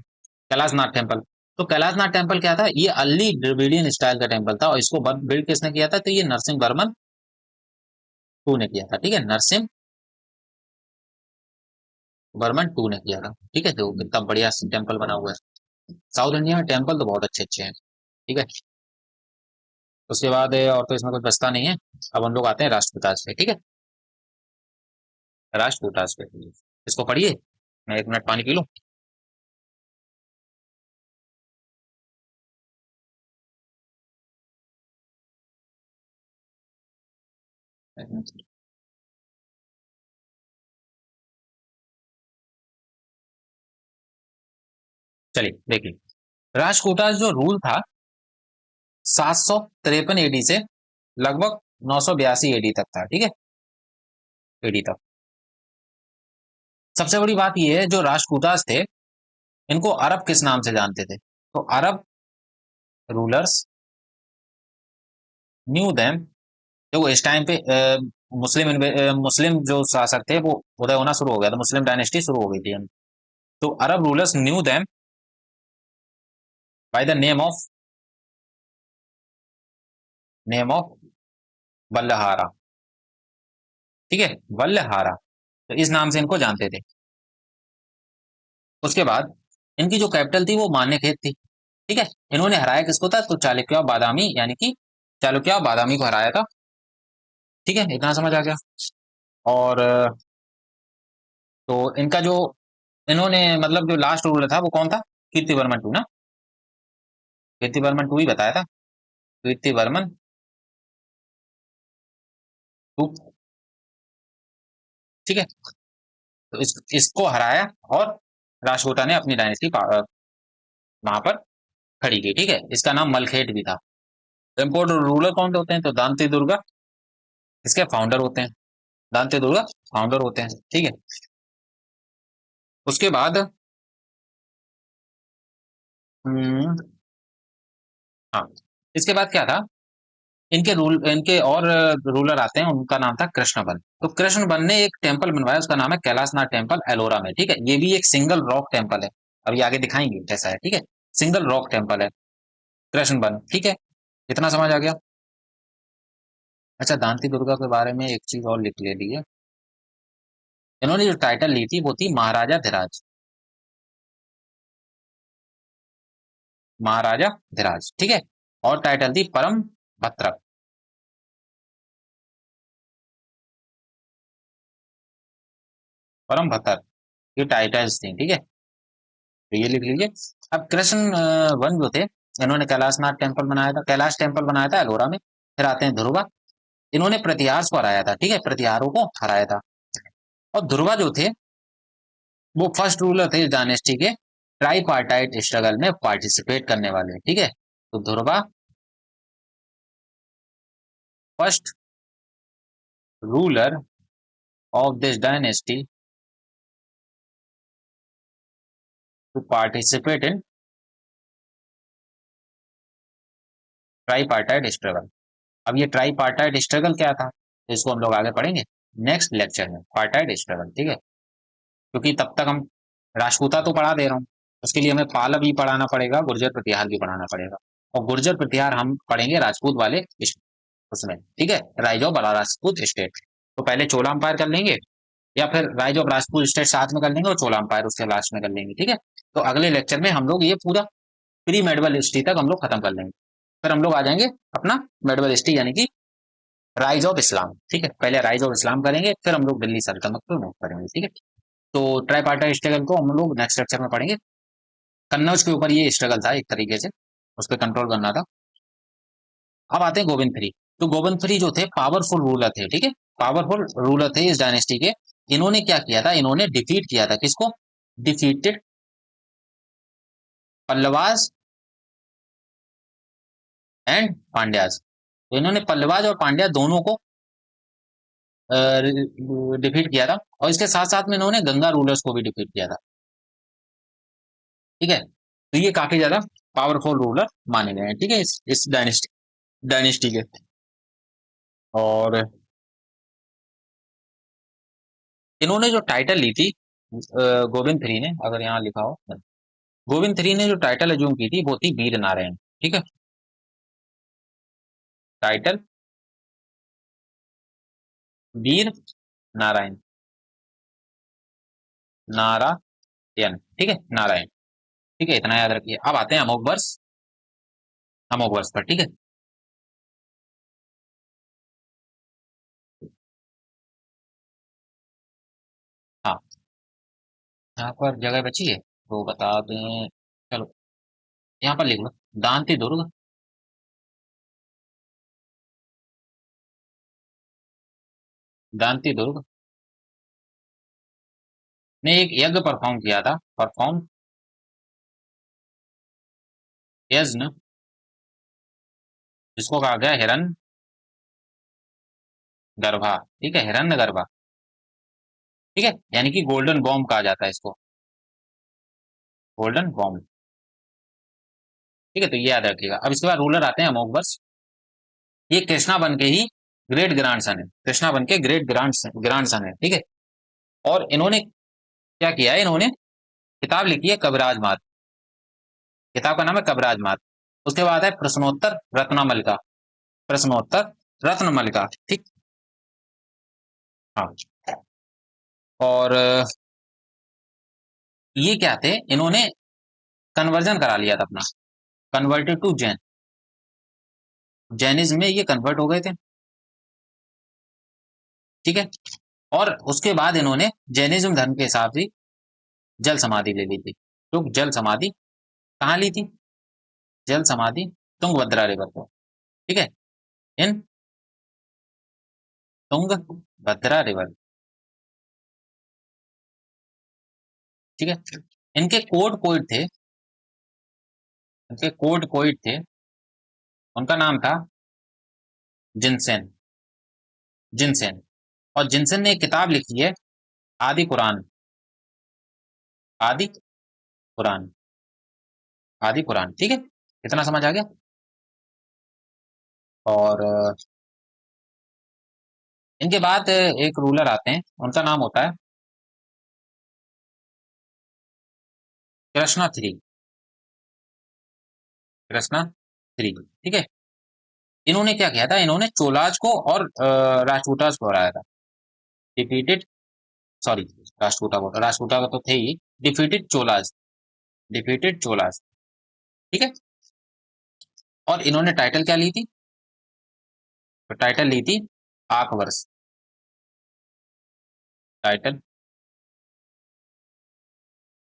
कैलाशनाथ टेम्पल, तो कैलाशनाथ टेम्पल क्या था? ये अर्ली द्रविडियन स्टाइल का टेम्पल था, और इसको बिल्ड किसने किया था? तो ये नरसिंह वर्मन टू ने किया था। ठीक है, नरसिंह वर्मन टू ने किया था। ठीक है, तो कितना बढ़िया टेम्पल बना हुआ है। साउथ इंडिया में टेम्पल तो बहुत अच्छे अच्छे हैं। ठीक है, उसके बाद और तो इसमें कुछ बचता नहीं है। अब हम लोग आते हैं राष्ट्रपिताज पे। ठीक है, राष्ट्रपिताज पे इसको पढ़िए, मैं 1 मिनट पानी पी लूं। चलिए देखिए, राष्ट्रकूटाज जो रूल था 753 एडी से लगभग 982 एडी तक था। ठीक है, एडी तक। सबसे बड़ी बात यह है, जो राष्ट्रकूटाज थे इनको अरब किस नाम से जानते थे? तो अरब रूलर्स न्यू देम, देखो इस टाइम पे मुस्लिम जो शासक थे वो उदय होना शुरू हो गया था, मुस्लिम डायनेस्टी शुरू हो गई थी। तो Arab rulers knew them by the name of Ballahara. ठीक है, बल्लहारा, तो इस नाम से इनको जानते थे। उसके बाद इनकी जो कैपिटल थी वो मान्यखेत थी। ठीक है, इन्होंने हराया किसको था? तो चालुक्य बादामी, यानी कि चालुक्य बादामी को हराया था। ठीक है, इतना समझ आ गया। और तो इनका जो इन्होंने मतलब जो लास्ट रूलर था वो कौन था? कीर्तिवर्मन टू ना, कीर्तिवर्मन टू ही बताया था, कीर्तिवर्मन टू। ठीक है, तो इसको हराया, और राष्ट्रकूटा ने अपनी डायनेस्टी वहां पर खड़ी की। ठीक है, इसका नाम मलखेट भी था। इम्पोर्टेंट रूलर कौन होते हैं? तो दांती दुर्गा इसके फाउंडर होते हैं, दांती दुर्गा फाउंडर होते हैं। ठीक है, उसके बाद हम्म, हाँ, इसके बाद क्या था? इनके और रूलर आते हैं, उनका नाम था कृष्णबन। तो कृष्णबन ने एक टेम्पल बनवाया, उसका नाम है कैलाशनाथ टेम्पल एलोरा में। ठीक है, ये भी एक सिंगल रॉक टेम्पल है, अभी आगे दिखाएंगे कैसा है। ठीक है, सिंगल रॉक टेम्पल है कृष्णबन। ठीक है, इतना समझ आ गया। अच्छा, दांती दुर्गा के बारे में एक चीज और लिख ले ली है, इन्होंने जो टाइटल ली थी वो थी महाराजा धिराज, महाराजा धिराज। ठीक है, और टाइटल थी परम भत्रक, परम भत्र। ये टाइटल्स थी, ठीक है, तो ये लिख लीजिए। अब कृष्ण वन जो थे, इन्होंने कैलाशनाथ टेम्पल बनाया था, कैलाश टेम्पल बनाया था एलोरा में। फिर आते हैं ध्रुवा, इन्होंने प्रतिहार को हराया था, ठीक है, प्रतिहारों को हराया था। और ध्रुवा जो थे वो फर्स्ट रूलर थे इस डायनेस्टी के, ट्राईपार्टाइट स्ट्रगल में पार्टिसिपेट करने वाले, ठीक है। तो Dhruva first ruler of this dynasty to participate in tripartite struggle. अब ये ट्राईपार्टाइट स्ट्रगल क्या था, तो इसको हम लोग आगे पढ़ेंगे नेक्स्ट लेक्चर में, पार्टाइट स्ट्रगल, ठीक है। क्योंकि तब तक हम राजपूता तो पढ़ा दे रहा हूँ, उसके लिए हमें पाला भी पढ़ाना पड़ेगा, गुर्जर प्रतिहार भी पढ़ाना पड़ेगा। और गुर्जर प्रतिहार हम पढ़ेंगे राजपूत वाले उसमें, ठीक है, राइज ऑफ राजपूत स्टेट। तो पहले चोला अंपायर कर लेंगे, या फिर राइज ऑफ राजपूत स्टेट साथ में कर लेंगे और चोला अंपायर उसके लास्ट में कर लेंगे, ठीक है। तो अगले लेक्चर में हम लोग ये पूरा प्री मेडवल हिस्ट्री तक हम लोग खत्म कर लेंगे। फिर हम लोग आ जाएंगे अपना मेडवल हिस्ट्री, यानी कि राइज ऑफ इस्लाम, ठीक है। पहले राइज ऑफ इस्लाम करेंगे, फिर हम लोग दिल्ली सल्तनत को नोट करेंगे, ठीक है। तो ट्राईपार्टाइट स्ट्रगल को हम लोग नेक्स्ट लेक्चर में पढ़ेंगे। कन्नौज के ऊपर ये स्ट्रगल था एक तरीके से, उस पर कंट्रोल करना था। अब आते हैं गोविंद थ्री। तो गोविंद थ्री जो थे पावरफुल रूलर थे, ठीक है, पावरफुल रूलर थे इस डायनेस्टी के। इन्होंने क्या किया था, इन्होंने डिफीट किया था किसको, डिफीटेड पल्लवास एंड पांड्यास। तो इन्होंने पल्लवाज और पांड्या दोनों को डिफीट किया था, और इसके साथ साथ में इन्होंने गंगा रूलर्स को भी डिफीट किया था, ठीक है। तो ये काफी ज्यादा पावरफुल रूलर माने गए हैं, ठीक है, इस डायनेस्टी डायनेस्टी के। और इन्होंने जो टाइटल ली थी गोविंद थ्री ने, अगर यहाँ लिखा हो, गोविंद थ्री ने जो टाइटल अज्यूम की थी वो थी वीर नारायण, ठीक है। टाइटल वीर नारायण, नारायण, ठीक है, नारायण, ठीक है, इतना याद रखिए। अब आते हैं अमोघवर्ष, अमोघवर्ष पर, ठीक है। हाँ, यहाँ पर जगह बची है तो बता दें, चलो यहाँ पर लिख लो, दांती दुर्ग, दांती दुर्ग ने एक यज्ञ परफॉर्म किया था, परफॉर्म यज्ञ, जिसको कहा गया हिरण्य गर्भा, ठीक है, हिरण्य गर्भा, ठीक है, यानी कि गोल्डन बॉम्ब कहा जाता है इसको, गोल्डन बॉम्ब, ठीक है। तो ये याद रखिएगा। अब इसके बाद रूलर आते हैं अमोघवर्ष। ये कृष्णा बन के ही ग्रेट ग्रैंडसन है, कृष्णा बन के ग्रेट ग्रैंडसन है, ठीक है। और इन्होंने क्या किया है, इन्होंने किताब लिखी है कविराज मात, किताब का नाम है कविराज मात। उसके बाद है प्रश्नोत्तर रत्नमल का, प्रश्नोत्तर रत्नमल का, ठीक। हाँ, और ये क्या थे, इन्होंने कन्वर्जन करा लिया था अपना, कन्वर्टेड टू जैन, जैनिज्म में ये कन्वर्ट हो गए थे, ठीक है। और उसके बाद इन्होंने जैनिज्म धर्म के हिसाब से जल समाधि ले ली थी। तो जल समाधि कहाँ ली थी, जल समाधि तुंगभद्रा रिवर को, ठीक है, इन तुंगभद्रा रिवर, ठीक है। इनके कोड पोइट थे, इनके कोड पोइट थे, उनका नाम था जिनसेन, जिनसेन। और जिनसेन ने एक किताब लिखी है आदि कुरान, आदि कुरान, आदि कुरान, ठीक है, इतना समझ आ गया। और इनके बाद एक रूलर आते हैं, उनका नाम होता है कृष्णा थ्री, कृष्णा थ्री, ठीक है। इन्होंने क्या किया था, इन्होंने चोलाज को और राजपूताज को हराया था, डिफीटेड, सॉरी, राजपूता को, राजपूता का तो थे ही, डिफीटेड चोलाज, डिफीटेड चोलाज, ठीक है। और इन्होंने टाइटल क्या ली थी, तो टाइटल ली थी आकवर्ष, टाइटल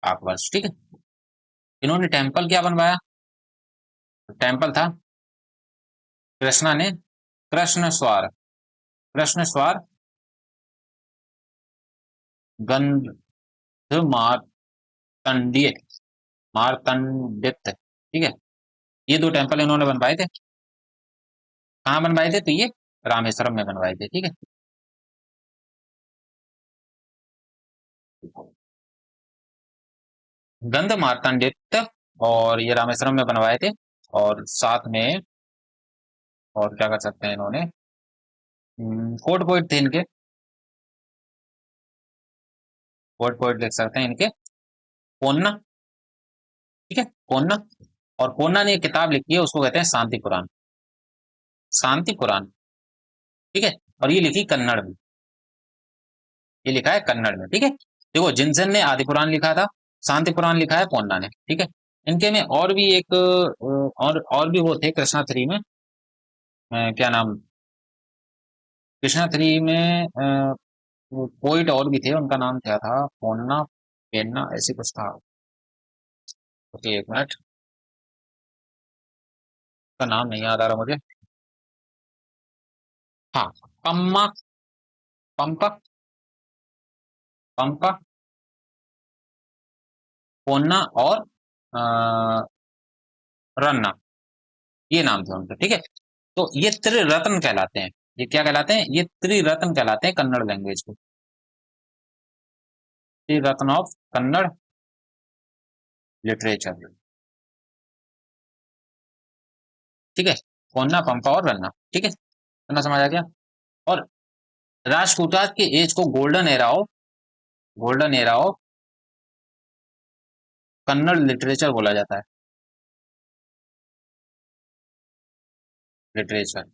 पाकवर्ष, ठीक है। इन्होंने टेम्पल क्या बनवाया? टेम्पल था कृष्णा ने कृष्ण स्वार गंध मार्तंडीय मार्तंडित, ठीक है। ये दो टेम्पल इन्होंने बनवाए थे। कहाँ बनवाए थे? तो ये रामेश्वरम में बनवाए थे, ठीक है। गंध मार्तंडित, और ये रामेश्वरम में बनवाए थे। और साथ में और क्या कर सकते हैं इन्होंने, कोट पोइट थे इनके, कोट पोइट लिख सकते हैं इनके, पोन्ना, ठीक है, पोन्ना। और पोन्ना ने एक किताब लिखी है, उसको कहते हैं शांति पुराण, शांति पुराण, ठीक है। और ये लिखी कन्नड़ में, ये लिखा है कन्नड़ में, ठीक है। देखो, जिनसेन ने आदि पुराण लिखा था, शांति पुराण लिखा है पोन्ना ने, ठीक है। इनके में और भी एक और भी वो थे कृष्णा थ्री में, क्या नाम, कृष्णा थ्री में वो पोइट और भी थे, उनका नाम क्या था? पोन्ना, पेन्ना, ऐसे कुछ था। ओके, एक मिनट, का नाम नहीं याद आ रहा मुझे। हाँ, पम्मा, पंपा, पंपा, पोन्ना और रन्ना, ये नाम थे उनके, ठीक है। तो ये त्रिरत्न कहलाते हैं। ये क्या कहलाते हैं? ये त्रिरत्न कहलाते हैं कन्नड़ लैंग्वेज को, त्रिरत्न ऑफ कन्नड़ लिटरेचर, ठीक है। पोन्ना, पंपा और रन्ना, ठीक है, इतना समझ आ गया। और राष्ट्रकूटाज के एज को golden era of Kannada literature बोला जाता है, लिटरेचर,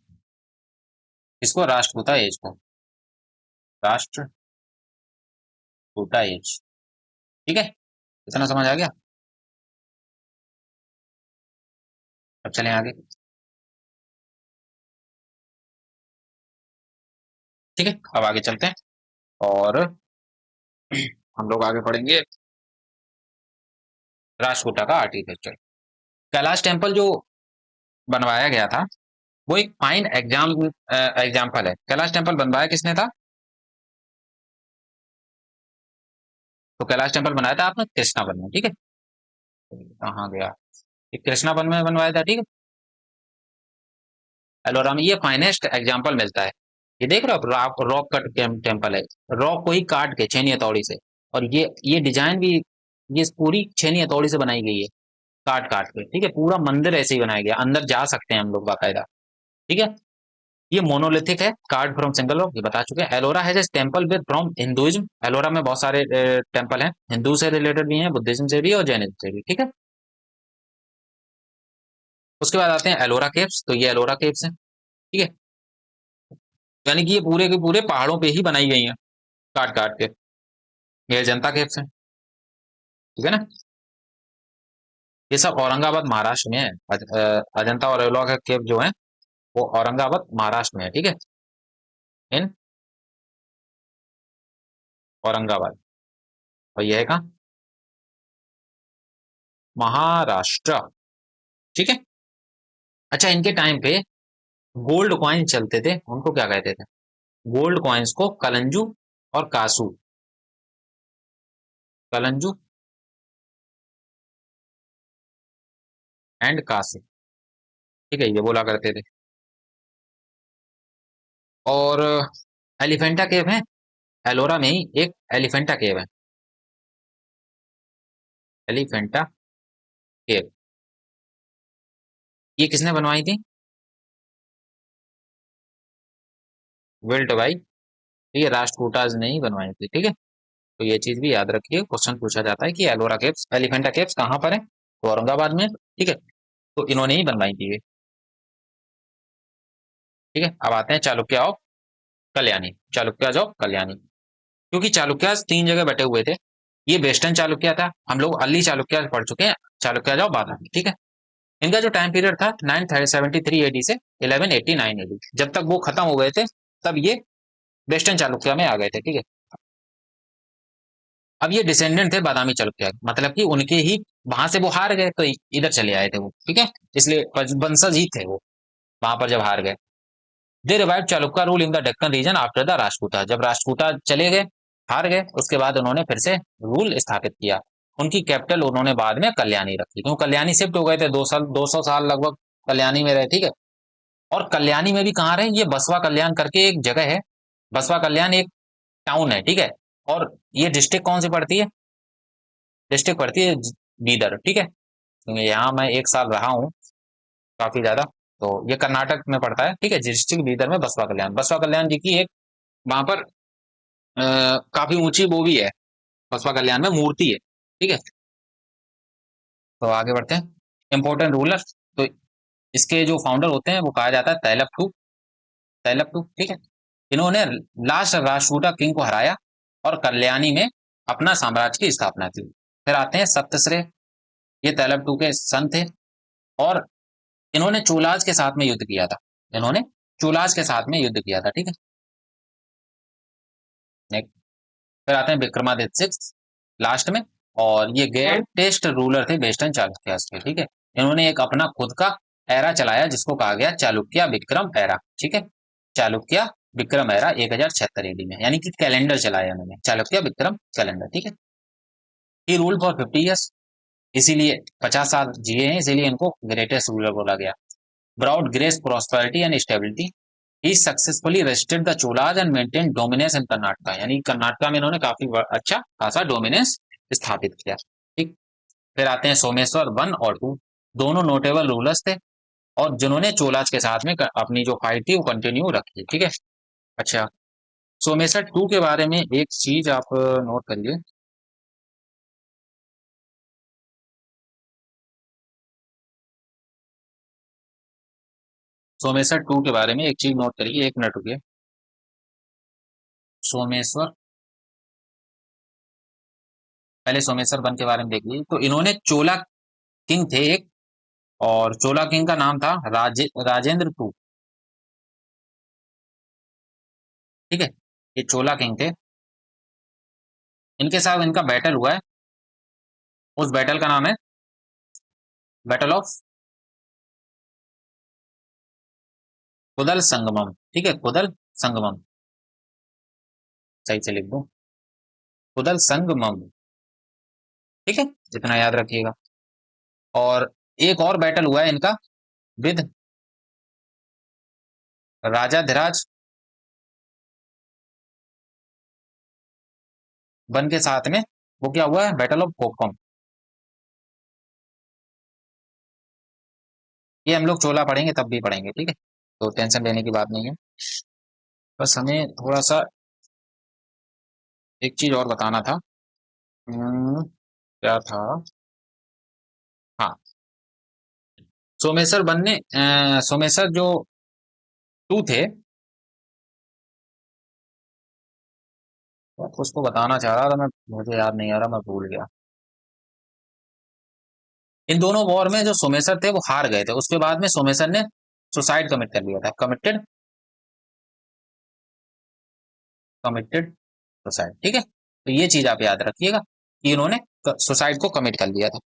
इसको राष्ट्रकूटा एज को, राष्ट्रकूटा एज, ठीक है, इतना समझ आ गया। अब चलें आगे, ठीक है। अब आगे चलते हैं और हम लोग आगे पढ़ेंगे राष्ट्रकूटा का आर्किटेक्चर। कैलाश टेम्पल जो बनवाया गया था, वो एक फाइन एग्जाम्पल है। कैलाश टेम्पल बनवाया किसने था? तो कैलाश टेम्पल बनाया था आपने कृष्णावन में, ठीक है। कहाँ गया? ये कृष्णावन में बनवाया था, ठीक है। एलोरा में ये फाइनेस्ट एग्जाम्पल मिलता है। ये देख रहे हो आप, रॉक कट टेम्पल है, रॉक को ही काट के छेनी हथौड़ी से। और ये डिजाइन भी, ये पूरी छेनी हथौड़ी से बनाई गई है, काट काट के, ठीक है। पूरा मंदिर ऐसे ही बनाया गया, अंदर जा सकते हैं हम लोग बाकायदा, ठीक है। ये मोनोलिथिक है, कार्ड फ्रॉम सिंगल रॉक, ये बता चुके हैं। Ellora has a temple with from Hinduism, Ellora में बहुत सारे टेम्पल हैं, हिंदू से रिलेटेड भी हैं, बुद्धिज्म से भी और जैनिज्म से भी, ठीक है। उसके बाद आते हैं एलोरा केव्स, तो ये एलोरा केव्स हैं, ठीक है। यानी कि ये पूरे के पूरे पहाड़ों पे ही बनाई गई हैं, काट काट के। ये अजंता केव्स हैं, ठीक है ना। ये सब औरंगाबाद महाराष्ट्र में है। अजंता और एलोरा केव जो है वो औरंगाबाद महाराष्ट्र में है, ठीक है, इन औरंगाबाद। और ये है कहाँ? महाराष्ट्र, ठीक है। अच्छा, इनके टाइम पे गोल्ड कॉइन चलते थे, उनको क्या कहते थे? गोल्ड कॉइन्स को कलंजू और कासू, कलंजू एंड कासू, ठीक है, ये बोला करते थे। और एलिफेंटा केव है, एलोरा में ही एक एलिफेंटा केव है, एलिफेंटा केव। ये किसने बनवाई थी? विल्ट बाई, ये राष्ट्रकूटाज ने ही बनवाई थी, ठीक है। तो ये चीज भी याद रखिए, क्वेश्चन पूछा जाता है कि एलोरा केव्स, एलिफेंटा केव्स कहाँ पर है? तो औरंगाबाद में, ठीक है। तो इन्होंने ही बनवाई थी ये, ठीक है। अब आते हैं चालुक्य ऑफ कल्याणी, चालुक्य ऑफ कल्याणी। क्योंकि चालुक्य तीन जगह बटे हुए थे। ये वेस्टर्न चालुक्य था, हम लोग अर्ली चालुक्य पढ़ चुके हैं, चालुक्य ऑफ बादामी, ठीक है। इनका जो टाइम पीरियड था 973 एडी से 1189 एडी, जब तक वो खत्म हो गए थे तब ये वेस्टर्न चालुक्य में आ गए थे, ठीक है। अब ये डिसेंडेंट थे बादामी चालुक्य, मतलब कि उनके ही वहां से वो हार गए तो इधर चले आए थे वो, ठीक है, इसलिए वंशज ही थे वो वहां पर जब हार गए। They revive Chalukya rule in the Deccan region after the Rajputa, जब राजपूता चले गए, हार गए, उसके बाद उन्होंने फिर से रूल स्थापित किया। उनकी कैपिटल उन्होंने बाद में कल्याणी रखी, क्यों कल्याणी शिफ्ट हो गए थे, 2 साल 200 साल लगभग कल्याणी में रहे, ठीक है। और कल्याणी में भी कहाँ रहे, ये बसवा कल्याण करके एक जगह है, बसवा कल्याण एक टाउन है, ठीक है। और ये डिस्ट्रिक्ट कौन सी पड़ती है, डिस्ट्रिक्ट पड़ती है बीदर, ठीक है, क्योंकि यहाँ मैं 1 साल रहा हूँ काफी ज्यादा। तो ये कर्नाटक में पड़ता है, ठीक है, डिस्ट्रिक्ट बीदर में बसवा कल्याण, बसवा कल्याण जी की एक वहां पर काफी ऊंची वो भी है, बसवा कल्याण में मूर्ति है, ठीक है। तो आगे बढ़ते हैं, इंपोर्टेंट रूलर। तो इसके जो फाउंडर होते हैं वो कहा जाता है तैलप टू, ठीक है। इन्होंने लास्ट राष्ट्रकूटा किंग को हराया और कल्याणी में अपना साम्राज्य की स्थापना की। फिर आते हैं सप्तश्रेय, ये तैलप टू के सन थे, और इन्होंने चोलाज के साथ में युद्ध किया था, इन्होंने चोलाज के साथ में युद्ध किया था, ठीक है। Next, फिर आते हैं विक्रमादित्य सिक्स लास्ट में, और ये ग्रेटेस्ट रूलर थे वेस्टर्न चालुक्य के, ठीक है। इन्होंने एक अपना खुद का एरा चलाया जिसको कहा गया चालुक्य विक्रम एरा, ठीक है, चालुक्य विक्रम एरा 1076 एडी में, यानी कि कैलेंडर चलाया उन्होंने, चालुक्य विक्रम कैलेंडर, ठीक है। ही रूल फॉर 50 ईयर्स, इसीलिए 50 साल जिए हैं, इसीलिए इनको ग्रेटेस्ट रूलर बोला गया। Brought grace prosperity and stability, he successfully resisted the Cholas and maintain dominance in Karnataka, यानी कर्नाटका में इन्होंने काफी अच्छा खासा डोमिनेंस स्थापित किया, ठीक। फिर आते हैं सोमेश्वर 1 और 2, दोनों नोटेबल रूलर्स थे, और जिन्होंने चोलाज के साथ में अपनी जो फाइट थी वो कंटिन्यू रखी, ठीक है। अच्छा, सोमेश्वर 2 के बारे में एक चीज आप नोट करिए, सोमेश्वर 2 के बारे में एक चीज नोट करिए, 1 मिनट रुकिए। सोमेश्वर, पहले सोमेश्वर 1 के बारे में देखिए, तो इन्होंने चोला किंग थे एक, और चोला किंग का नाम था राजेंद्र टू, ठीक है, ये चोला किंग थे, इनके साथ इनका बैटल हुआ है, उस बैटल का नाम है बैटल ऑफ कुदल संगमम, ठीक है, कुदल संगमम, सही से लिख दूं, कुदल संगमम, ठीक है, इतना याद रखिएगा। और एक और बैटल हुआ है इनका विद राजा धीराज वन के साथ में, वो क्या हुआ है, बैटल ऑफ कोकम, ये हम लोग चोला पढ़ेंगे तब भी पढ़ेंगे, ठीक है, तो टेंशन लेने की बात नहीं है। बस हमें थोड़ा सा एक चीज और बताना था, क्या था, हाँ, सोमेश्वर बनने सोमेश्वर जो 2 थे, तो कुछ तो बताना चाह रहा था मैं, मुझे याद नहीं आ रहा, मैं भूल गया। इन दोनों वॉर में जो सोमेश्वर थे वो हार गए थे, उसके बाद में सोमेश्वर ने सुसाइड कमिट कर लिया था, कमिटेड कमिटेड सुसाइड, ठीक है, तो ये चीज आप याद रखिएगा कि इन्होंने सुसाइड को कमिट कर लिया था,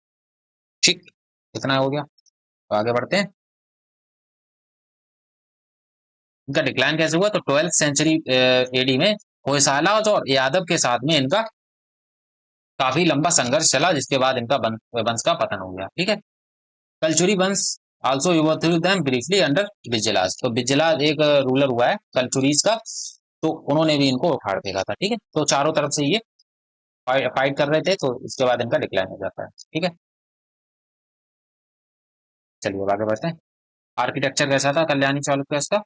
ठीक, इतना हो गया, तो आगे बढ़ते हैं। इनका डिक्लाइन कैसे हुआ, तो 12th सेंचुरी एडी में होयसाला और यादव के साथ में इनका काफी लंबा संघर्ष चला, जिसके बाद इनका वंश का पतन हो गया, ठीक है। कलचुरी वंश आल्सो ओवरथ्रू देम ब्रीफली अंडर बिजलास, तो बिजलास एक रूलर हुआ है कलचुरीज का, तो उन्होंने भी इनको उखाड़ फेंका था, ठीक है, तो चारों तरफ से ये फाइट कर रहे थे, तो इसके बाद इनका डिक्लाइन हो जाता है, ठीक है। चलिए अब आगे बढ़ते हैं। आर्किटेक्चर कैसा था कल्याणी चालुक्य का,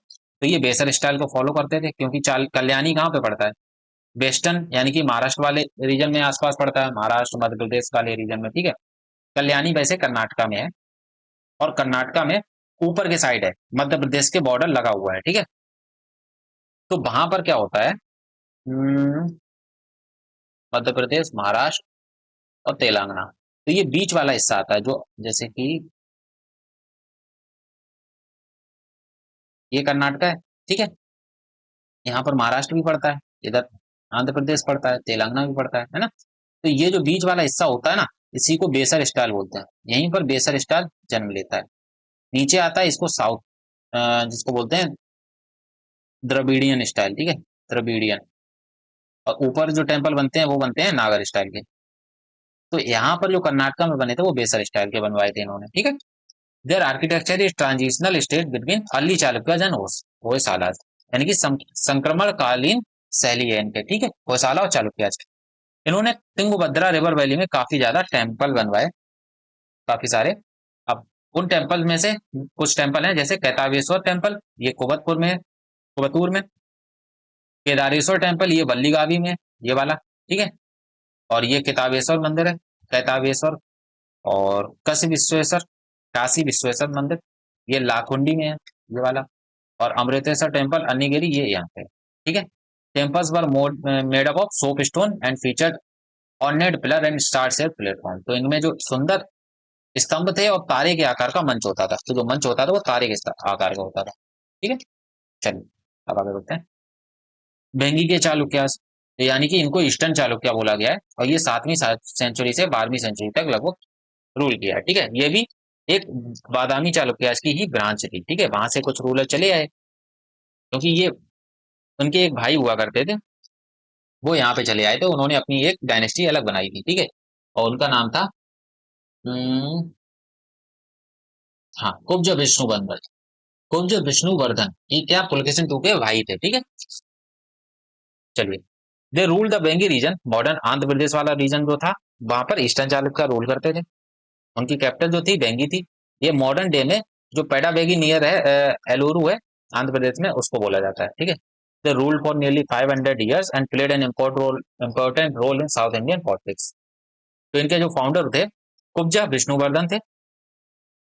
तो ये बेसर स्टाइल को फॉलो करते थे, क्योंकि कल्याणी कहाँ पे पड़ता है, वेस्टर्न यानी कि महाराष्ट्र वाले रीजन में आसपास पड़ता है, महाराष्ट्र मध्य प्रदेश वाले रीजन में, ठीक है। कल्याणी वैसे कर्नाटका में है, और कर्नाटका में ऊपर के साइड है, मध्य प्रदेश के बॉर्डर लगा हुआ है, ठीक है। तो वहां पर क्या होता है, मध्य प्रदेश, महाराष्ट्र और तेलंगाना, तो ये बीच वाला हिस्सा आता है, जो जैसे कि ये कर्नाटका है, ठीक है, यहाँ पर महाराष्ट्र भी पड़ता है, इधर आंध्र प्रदेश पड़ता है, तेलंगाना भी पड़ता है ना, तो ये जो बीच वाला हिस्सा होता है ना, इसी को बेसर स्टाइल बोलते हैं। यहीं पर बेसर स्टाइल जन्म लेता है। नीचे आता है इसको साउथ, जिसको बोलते हैं द्रविडियन स्टाइल, ठीक है, द्रविडियन। और ऊपर जो टेम्पल बनते हैं वो बनते हैं नागर स्टाइल के। तो यहाँ पर जो कर्नाटका में बने थे वो बेसर स्टाइल के बनवाए थे इन्होंने, ठीक है। Their architecture is transitional state between early Chalukya and Hoysala, यानी कि संक्रमण कालीन शैली है इनके, ठीक है, होयसाला और चालुक्य। इन्होंने तुंगभद्रा रिवर वैली में काफी ज्यादा टेम्पल बनवाए, काफी सारे। अब उन टेम्पल में से कुछ टेम्पल हैं, जैसे कैतावेश्वर टेम्पल, ये कुबतपुर में, कुबतूर में। केदारेश्वर टेम्पल, ये बल्लीगावी में, ये वाला, ठीक है। और ये किताबेश्वर मंदिर है, कैताबेश्वर। और काशी विश्वेश्वर, काशी विश्वेश्वर मंदिर, ये लाखुंडी में है, ये वाला। और अमृतेश्वर टेम्पल अनिगिरी, ये यहाँ पे, ठीक है। Temples were made up of soap stone and featured ornate pillar and star shape platform. तो इनमें जो सुंदर स्तंभ थे और तारे के आकार का मंच होता था। तो जो मंच होता था वो तारे के आकार का होता था, ठीक है। चलिए अब आगे बढ़ते हैं। वेंगी के चालुक्यास, यानी कि इनको ईस्टर्न चालुक्य बोला गया है, और ये 7वीं सेंचुरी से 12वीं सेंचुरी तक लगभग रूल किया है, ठीक है। ये भी एक बादामी चालुक्यास की ही ब्रांच थी, ठीक है। वहां से कुछ रूलर चले आए, क्योंकि ये उनके एक भाई हुआ करते थे, वो यहाँ पे चले आए थे, उन्होंने अपनी एक डायनेस्टी अलग बनाई थी, ठीक है। और उनका नाम था हम्म, हाँ, कुब्ज विष्णुवर्धन। कुब्ज विष्णुवर्धन, ये क्या पुलकेशिन टू के भाई थे, ठीक है। चलिए, दे रूल द बेंगी रीजन, मॉडर्न आंध्र प्रदेश वाला रीजन जो था, वहां पर ईस्टर्न चालुक्य रूल करते थे। उनकी कैपिटल जो थी बेंगी थी। ये मॉडर्न डे में जो पेडाबेगी नियर है, एलुरु है, आंध्र प्रदेश में, उसको बोला जाता है, ठीक है। They rule for nearly 500 years and played an important role in South Indian politics. तो इनके जो फाउंडर थे, कुब्जा विष्णुवर्धन थे,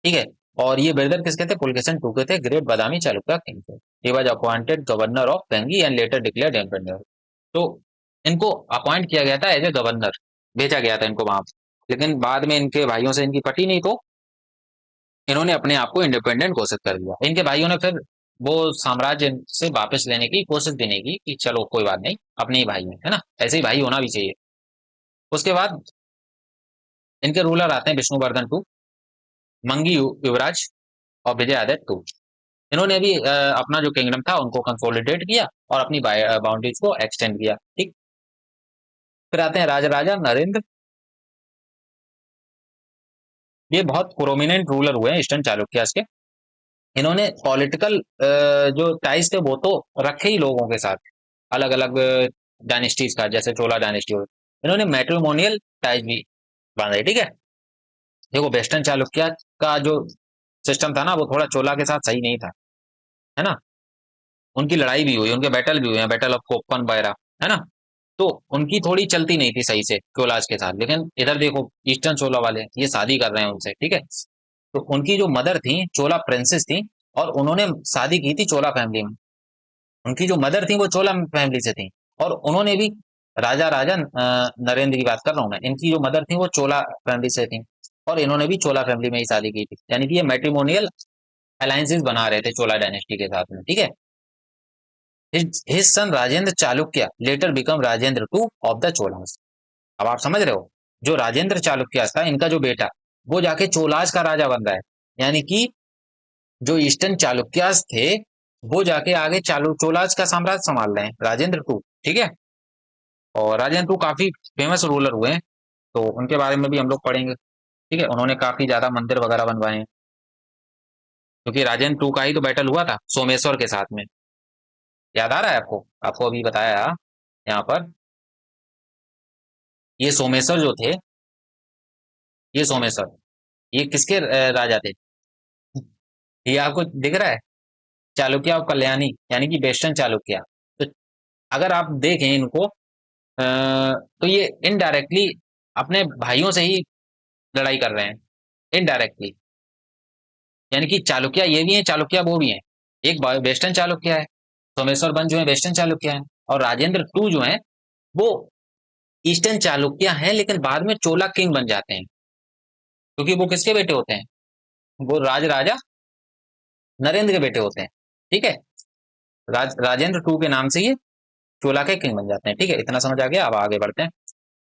ठीक है। और ये ब्रदर किसके थे? पुलकेशिन टू के थे, ग्रेट बादामी चालुक्य किंग थे। He was appointed governor of बेंगी एंड लेटर डिक्लेयर्ड इंडिपेंडेंट। तो इनको अपॉइंट किया गया था एज ए गवर्नर, भेजा गया था इनको वहां, लेकिन बाद में इनके भाइयों से इनकी पटी नहीं, तो इन्होंने अपने आप को इंडिपेंडेंट घोषित कर दिया। इनके भाइयों ने फिर वो साम्राज्य से वापस लेने की कोशिश भी नहीं की, कि चलो कोई बात नहीं, अपने ही भाई है ना, ऐसे ही भाई होना भी चाहिए। उसके बाद इनके रूलर आते हैं विष्णुवर्धन टू, मंगी युवराज और विजयादित्य टू। इन्होंने भी अपना जो किंगडम था उनको कंसोलिडेट किया और अपनी बाउंड्रीज को एक्सटेंड किया, ठीक। फिर आते हैं राजा राजा नरेंद्र। ये बहुत प्रोमिनेंट रूलर हुए हैं ईस्टर्न चालुक्यास के। इन्होंने पॉलिटिकल जो टाइज थे वो तो रखे ही लोगों के साथ, अलग अलग डायनेस्टीज का, जैसे चोला डायनेस्टी हो। इन्होंने मैट्रिमोनियल टाइज भी बांधे, ठीक है। देखो वेस्टर्न चालुक्य का जो सिस्टम था ना, वो थोड़ा चोला के साथ सही नहीं था, है ना। उनकी लड़ाई भी हुई, उनके बैटल भी हुए हैं, बैटल ऑफ कोप्पन वगैरह, है ना। तो उनकी थोड़ी चलती नहीं थी सही से चोलाज के साथ। लेकिन इधर देखो ईस्टर्न चोला वाले ये शादी कर रहे हैं उनसे, ठीक है। तो उनकी जो मदर थी चोला प्रिंसेस थी, और उन्होंने शादी की थी चोला फैमिली में। उनकी जो मदर थी वो चोला फैमिली से थी, और उन्होंने भी राजा राजा नरेंद्र की बात कर रहा हूँ मैं, इनकी जो मदर थी वो चोला फैमिली से थी, और इन्होंने भी चोला फैमिली में ही शादी की थी। यानी कि ये मैट्रिमोनियल अलायंसेस बना रहे थे चोला डायनेस्टी के साथ में, ठीक है। His son Rajendra Chalukya letter become Rajendra two of the Cholas. अब आप समझ रहे हो, जो राजेंद्र चालुक्य था इनका जो बेटा, वो जाके चोलास का राजा बन रहा है। यानी कि जो ईस्टर्न चालुक्यास थे वो जाके आगे चालू चोलास का साम्राज्य संभाल रहे हैं, राजेंद्र टू, ठीक है। और राजेंद्र टू काफी फेमस रूलर हुए हैं, तो उनके बारे में भी हम लोग पढ़ेंगे, ठीक है। उन्होंने काफी ज्यादा मंदिर वगैरह बनवाए हैं, क्योंकि राजेंद्र टू का ही तो बैटल हुआ था सोमेश्वर के साथ में। याद आ रहा है आपको? आपको अभी बताया यहाँ पर, ये सोमेश्वर जो थे, ये सोमेश्वर, ये किसके राजा थे? ये आपको दिख रहा है? चालुक्य और कल्याणी, यानी कि वेस्टर्न चालुक्य। तो अगर आप देखें इनको, तो ये इनडायरेक्टली अपने भाइयों से ही लड़ाई कर रहे हैं, इनडायरेक्टली। यानी कि चालुक्य ये भी है, चालुक्य वो भी है। एक वेस्टर्न चालुक्य है, सोमेश्वर वंश जो है वेस्टर्न चालुक्य है, और राजेंद्र टू जो है वो ईस्टर्न चालुक्य है, लेकिन बाद में चोला किंग बन जाते हैं, क्योंकि वो किसके बेटे होते हैं? वो राजा नरेंद्र के बेटे होते हैं, ठीक है। राजेंद्र टू के नाम से ये चोला के किंग बन जाते हैं, ठीक है। इतना समझ आ गया, अब आगे बढ़ते हैं।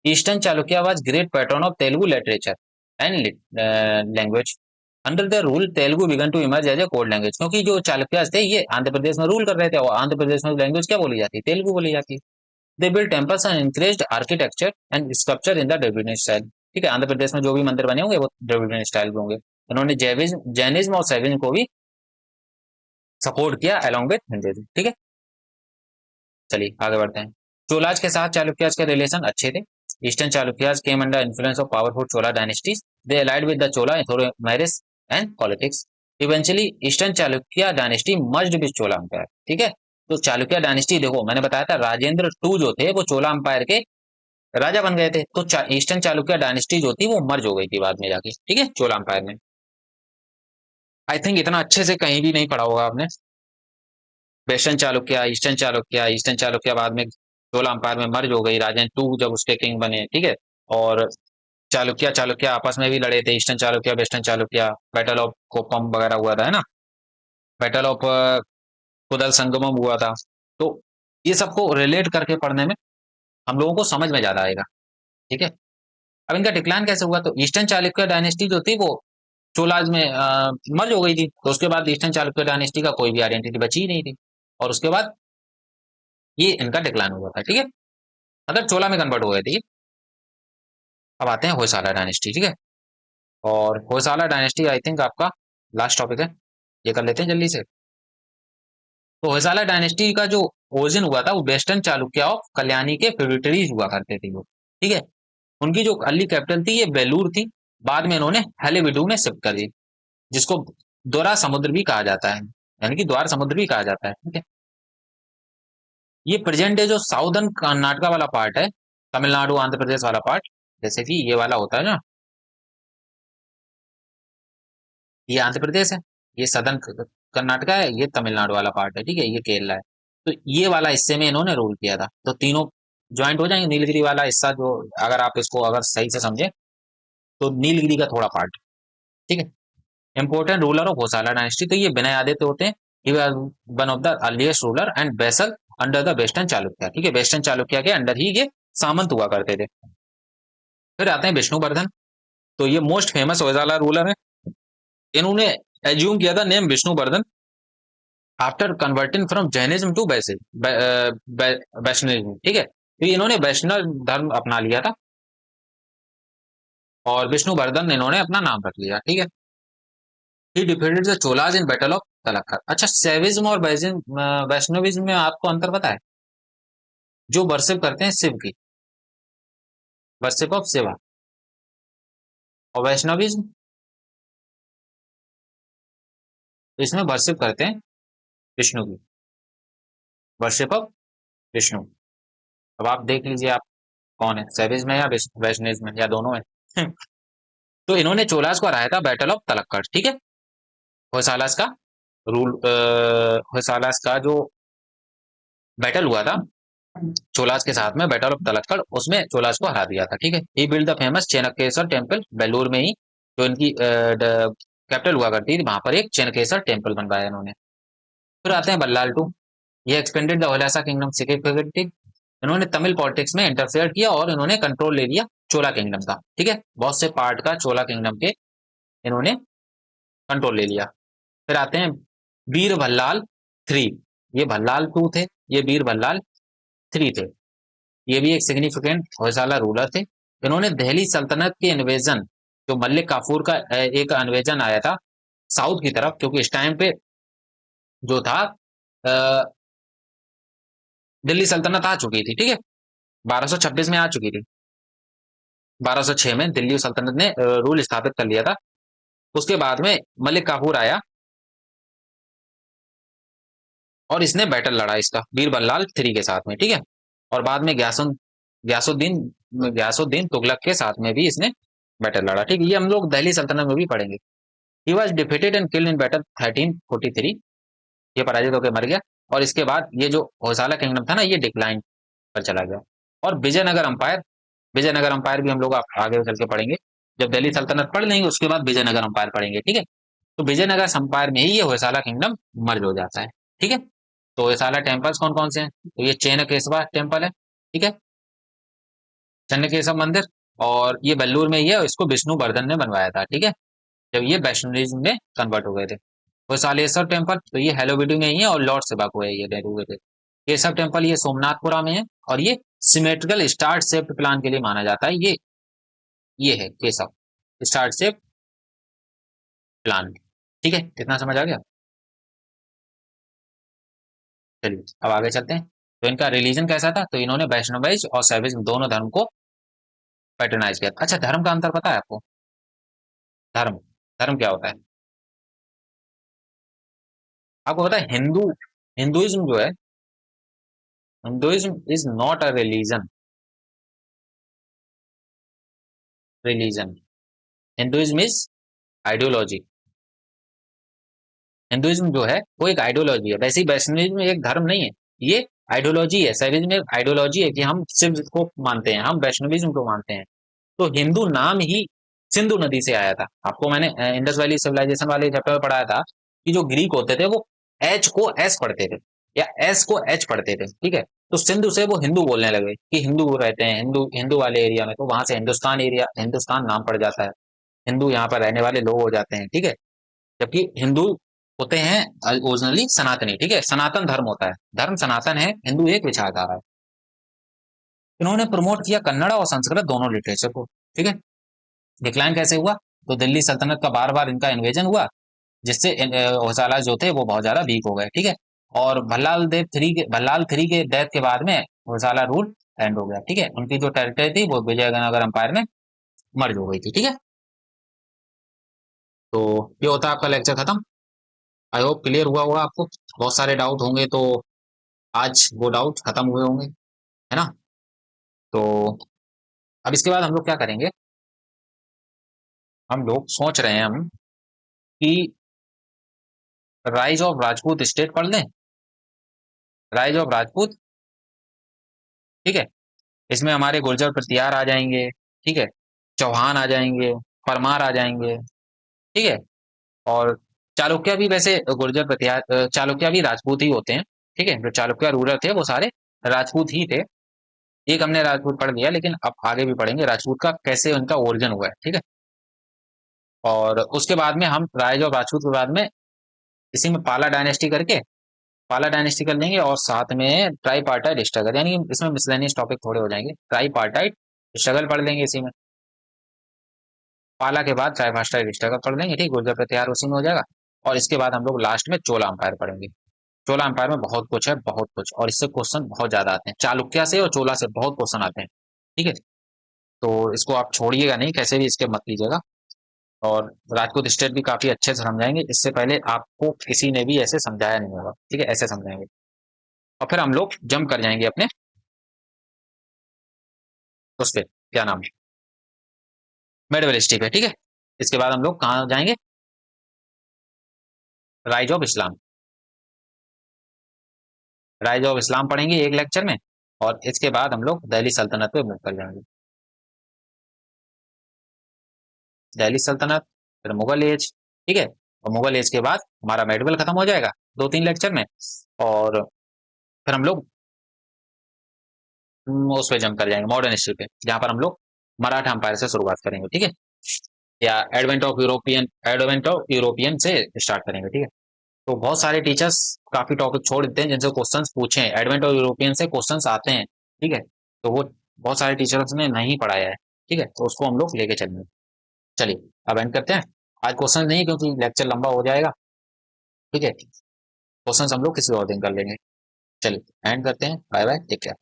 Eastern Chalukya was great patron of Telugu literature and language. Under the rule Telugu began to emerge as a court language, क्योंकि जो चालुक्यास थे ये आंध्र प्रदेश में रूल कर रहे थे और आंध्र प्रदेश में लैंग्वेज क्या बोली जाती है, तेलुगु बोली जाती है। They build temples and increased architecture and sculpture in the Dravidian style. ठीक है, आंध्र प्रदेश में जो भी मंदिर बने होंगे वो द्रविडियन स्टाइल के होंगे। उन्होंने जैनिज्म और सैविज्म को भी सपोर्ट किया अलोंग विद हिंदुइज्म। ठीक है, चलिए आगे बढ़ते हैं। चोलाज के साथ चालुक्याज के रिलेशन अच्छे थे। Eastern Chalukyas came under influence of powerful Chola dynasties. They allied with the Chola through marriage and politics. Eventually eastern Chalukya dynasty merged with Chola empire. ठीक है, तो चालुक्य डायनेस्टी देखो मैंने बताया था राजेंद्र टू जो थे वो चोला एम्पायर के राजा बन गए थे, तो ईस्टर्न चालुक्य डायनेस्टी जो थी वो मर्ज हो गई थी बाद में जाके। ठीक है, चोला एम्पायर में। आई थिंक इतना अच्छे से कहीं भी नहीं पढ़ा होगा आपने। Western Chalukya, eastern Chalukya, eastern Chalukya बाद में चोला अंपायर में मर्ज हो गई, राजेंद्र टू जब उसके किंग बने। ठीक है, और चालुक्य चालुक्य आपस में भी लड़े थे, eastern Chalukya western Chalukya. Battle of Koppam वगैरह हुआ था, है ना, बैटल ऑफ कुदल संगमम हुआ था। तो ये सबको रिलेट करके पढ़ने में हम लोगों को समझ में ज्यादा आएगा। ठीक है, अब इनका डिक्लाइन कैसे हुआ, तो ईस्टर्न चालुक्य डायनेस्टी जो थी वो चोलाज में मर्ज हो गई थी, तो उसके बाद ईस्टर्न चालुक्य डायनेस्टी का कोई भी आइडेंटिटी बची ही नहीं थी, और उसके बाद ये इनका डिक्लाइन हुआ था। ठीक है, मतलब चोला में कन्वर्ट हो गए थे। अब आते हैं होयसाला डायनेस्टी। ठीक है, और होयसाला डायनेस्टी आई थिंक आपका लास्ट टॉपिक है, ये कर लेते हैं जल्दी से। तो होयसाला डायनेस्टी का जो ओरिजिन हुआ था वो वेस्टर्न चालुक्य ऑफ कल्याणी के फ्यूडिटरीज हुआ करते थे वो। ठीक है, उनकी जो अर्ली कैपिटल थी ये बेलूर थी, बाद में इन्होंने हलेबिडू में शिफ्ट कर दी, जिसको द्वारा समुद्र भी कहा जाता है, यानी कि द्वार समुद्र भी कहा जाता है। ठीक है, ये प्रेजेंट है जो साउदर्न कर्नाटका वाला पार्ट है, तमिलनाडु आंध्र प्रदेश वाला पार्ट, जैसे कि ये वाला होता है ना, ये आंध्र प्रदेश है, ये सदर्न कर्नाटका है, ये तमिलनाडु वाला पार्ट है। ठीक है, ये केरला है। तो ये वाला हिस्से में इन्होंने रूल किया था, तो तीनों ज्वाइंट हो जाएंगे। नीलगिरी वाला हिस्सा जो, अगर आप इसको अगर सही से समझे तो नीलगिरी का थोड़ा पार्ट। ठीक है, इंपोर्टेंट रूलर ऑफ होसाला डायनेस्टी, तो ये बिना आदित्य होते हैं। He was one of the earliest ruler and vessel under the western Chalukya. ठीक है, वेस्टर्न चालुक्य के अंडर ही ये सामंत हुआ करते थे। फिर आते हैं विष्णुवर्धन, तो ये मोस्ट फेमस होयसाला रूलर है। इन्होंने एज्यूम किया था name Vishnuvardhana after converting from Jainism to Vaishnavism. ठीक है, तो इन्होंने वैष्णव धर्म अपना लिया था और विष्णुवर्धन इन्होंने अपना नाम रख लिया। ठीक है, he defeated the Cholas in battle of Talakad. अच्छा, सैविज्म और वैष्णविज्म में आपको अंतर पता है? जो वर्शिप करते हैं शिव की, वर्शिप ऑफ शिवा, और वैष्णविज्म तो इसमें वर्शिप करते हैं विष्णु की, वर्शिप ऑफ विष्णु। अब आप देख लीजिए आप कौन है, सैविज में या वैष्णव में या दोनों में। तो इन्होंने चोलास को हराया था बैटल ऑफ तलक्कड़। ठीक है, होयसालास का रूल, होयसालास का जो बैटल हुआ था चोलास के साथ में, बैटल ऑफ तलक्कड़, उसमें चोलास को हरा दिया था। ठीक है, he build the famous Chennakeshava temple Belur में ही, जो इनकी कैपिटल हुआ करती थी, वहां पर एक चेनकेश्वर टेम्पल बनवाया इन्होंने। फिर आते हैं बल्लाल टू, ये expanded the Hoysala kingdom significantly. इन्होंने तमिल पॉलिटिक्स में इंटरफेयर किया और इन्होंने कंट्रोल ले लिया चोला किंगडम का। ठीक है, बहुत से पार्ट का चोला किंगडम के इन्होंने कंट्रोल ले लिया। फिर आते हैं वीर भल्लाल थ्री, ये भल्लाल टू थे, ये वीर भल्लाल थ्री थे। ये भी एक सिग्निफिकेंट होयसाला रूलर थे। इन्होंने दिल्ली सल्तनत के इन्वेजन, जो मलिक काफूर का एक इन्वेजन आया था साउथ की तरफ, क्योंकि इस टाइम पे जो था दिल्ली सल्तनत आ चुकी थी। ठीक है, 1226 में आ चुकी थी, 1206 में दिल्ली सल्तनत ने रूल स्थापित कर लिया था। उसके बाद में मलिक काफूर आया और इसने बैटल लड़ा इसका बीर बल्लाल थ्री के साथ में। ठीक है, और बाद में ग्यासुद्दीन ग्यासुद्दीन तुगलक के साथ में भी इसने बैटल लड़ा। ठीक है, ये हम लोग दिल्ली सल्तनत में भी पढ़ेंगे। He was defeated and killed in battle 1343, ये पराजित होकर मर गया। और इसके बाद ये जो होयसाला किंगडम था ना, ये डिक्लाइन पर चला गया। और विजयनगर अंपायर, विजयनगर अंपायर भी हम लोग आगे चल के पढ़ेंगे, जब दिल्ली सल्तनत पढ़ लेंगे उसके बाद विजयनगर अंपायर पढ़ेंगे। ठीक है, तो विजयनगर अंपायर में ही ये होयसाला किंगडम मर्ज हो जाता है। ठीक है, तो होयसाला टेम्पल्स कौन कौन से हैं, तो ये चेन केसवा टेम्पल है। ठीक है, चन्नकेशव मंदिर, और ये वेल्लूर में ही है, और इसको विष्णुवर्धन ने बनवाया था, ठीक है, जब ये वैष्णोदेवी में कन्वर्ट हो गए थे। विशालेश्वर टेम्पल तो ये हेलोविडी में ही है, और लॉर्ड शिवा को है ये डेडिकेटेड। केशव टेम्पल ये सोमनाथपुरा में है, और ये सिमेट्रिकल स्टार शेप्ड प्लान के लिए माना जाता है। ये है केशव स्टार शेप प्लान। ठीक है, इतना समझ आ गया। चलिए अब आगे चलते हैं। तो इनका रिलीजन कैसा था, तो इन्होंने वैष्णवाइज और शैविज्म दोनों धर्म को पैटर्नाइज किया था। अच्छा, धर्म का अंतर पता है आपको? धर्म, धर्म क्या होता है आपको पता है? हिंदुइज्म जो है, Hinduism is not a religion. Hinduism is ideology. Hinduism जो है वो एक आइडियोलॉजी है, वैसे ही वैष्णविज्म एक धर्म नहीं है, ये आइडियोलॉजी है। शैविज्म एक आइडियोलॉजी है कि हम शिव को मानते हैं, हम वैष्णविज्म को मानते हैं। तो हिंदू नाम ही सिंधु नदी से आया था। आपको मैंने इंडस वैली सिविलाइजेशन वाले चैप्टर में पढ़ाया था कि जो ग्रीक होते थे वो एच को एस पढ़ते थे, या एस को एच पढ़ते थे, ठीक है। तो सिंधु से वो हिंदू बोलने लगे कि हिंदू रहते हैं, हिंदू हिंदू वाले एरिया में, तो वहां से हिंदुस्तान एरिया, हिंदुस्तान नाम पड़ जाता है, हिंदू यहाँ पर रहने वाले लोग हो जाते हैं, ठीक है। जबकि हिंदू होते हैं ओरिजिनली सनातनी, ठीक है, सनातन धर्म होता है, धर्म सनातन है, हिंदू एक विचारधारा है। इन्होंने प्रमोट किया कन्नड़ और संस्कृत दोनों लिटरेचर को, ठीक है। डिक्लाइन कैसे हुआ, तो दिल्ली सल्तनत का बार बार इनका इन्वेजन हुआ, जिससे होयसाला जो थे वो बहुत ज्यादा वीक हो गए, ठीक है। और भल्लाल थ्री के डेथ के बाद में होयसाला रूल एंड हो गया, ठीक है। उनकी जो टेरिटरी थी वो विजयनगर एम्पायर में मर्ज हो गई थी, ठीक है। तो ये होता है आपका लेक्चर खत्म। आई होप क्लियर हुआ होगा आपको। बहुत सारे डाउट होंगे तो आज वो डाउट खत्म हुए होंगे, है ना। तो अब इसके बाद हम लोग क्या करेंगे, हम लोग सोच रहे हैं हम कि राइज ऑफ राजपूत स्टेट पढ़ लें। राइज ऑफ राजपूत, ठीक है। इसमें हमारे गुर्जर प्रतिहार आ जाएंगे, ठीक है, चौहान आ जाएंगे, परमार आ जाएंगे, ठीक है। और चालुक्य भी वैसे गुर्जर प्रतिहार, चालुक्य भी राजपूत ही होते हैं, ठीक है। जो चालुक्य रूलर थे वो सारे राजपूत ही थे। एक हमने राजपूत पढ़ लिया, लेकिन अब आगे भी पढ़ेंगे राजपूत का कैसे उनका ओरिजिन हुआ है, ठीक है। और उसके बाद में हम राइज ऑफ राजपूत के बाद में इसी में पाला डायनेस्टी करके पाला डायनेस्टी कर लेंगे, और साथ में ट्राईपार्टाइट स्ट्रगल, यानी इसमें मिसलेनियस टॉपिक थोड़े हो जाएंगे। ट्राईपार्टाइट स्ट्रगल पढ़ लेंगे इसी में, पाला के बाद ट्राईपार्टाइट स्ट्रगल पढ़ लेंगे, ठीक, गुर्जर प्रतिहार उसी में हो जाएगा। और इसके बाद हम लोग लास्ट में चोला अंपायर पढ़ेंगे। चोला अंपायर में बहुत कुछ है, बहुत कुछ, और इससे क्वेश्चन बहुत ज्यादा आते हैं, चालुक्य से और चोला से बहुत क्वेश्चन आते हैं, ठीक है। तो इसको आप छोड़िएगा नहीं, कैसे भी इसके मत लीजिएगा। और राजपूत स्टेट भी काफी अच्छे से समझाएंगे, इससे पहले आपको किसी ने भी ऐसे समझाया नहीं होगा, ठीक है, ऐसे समझाएंगे। और फिर हम लोग जंप कर जाएंगे अपने उस पे, क्या नाम है, मेडवल हिस्ट्री पे, ठीक है। इसके बाद हम लोग कहाँ जाएंगे, rise of Islam. Rise of Islam पढ़ेंगे एक लेक्चर में, और इसके बाद हम लोग दिल्ली सल्तनत पे मूव कर जाएंगे। दिल्ली सल्तनत, फिर मुगल एज, ठीक है। और मुगल एज के बाद हमारा मेडवल खत्म हो जाएगा 2-3 लेक्चर में। और फिर हम लोग उस पे जंप कर जाएंगे मॉडर्न हिस्ट्री पे, जहाँ पर हम लोग मराठा अंपायर से शुरुआत करेंगे, ठीक है। या एडवेंट ऑफ यूरोपियन से स्टार्ट करेंगे, ठीक है। तो बहुत सारे टीचर्स काफी टॉपिक छोड़ देते हैं जिनसे क्वेश्चंस पूछे हैं, एडवेंट और यूरोपियन से क्वेश्चंस आते हैं, ठीक है। तो वो बहुत सारे टीचर्स ने नहीं पढ़ाया है, ठीक है, तो उसको हम लोग लेके चलेंगे। चलिए अब एंड करते हैं। आज क्वेश्चन नहीं, क्योंकि लेक्चर लंबा हो जाएगा, ठीक है। क्वेश्चंस हम लोग किसी और दिन कर लेंगे। चलिए एंड करते हैं, बाय बाय, टेक केयर।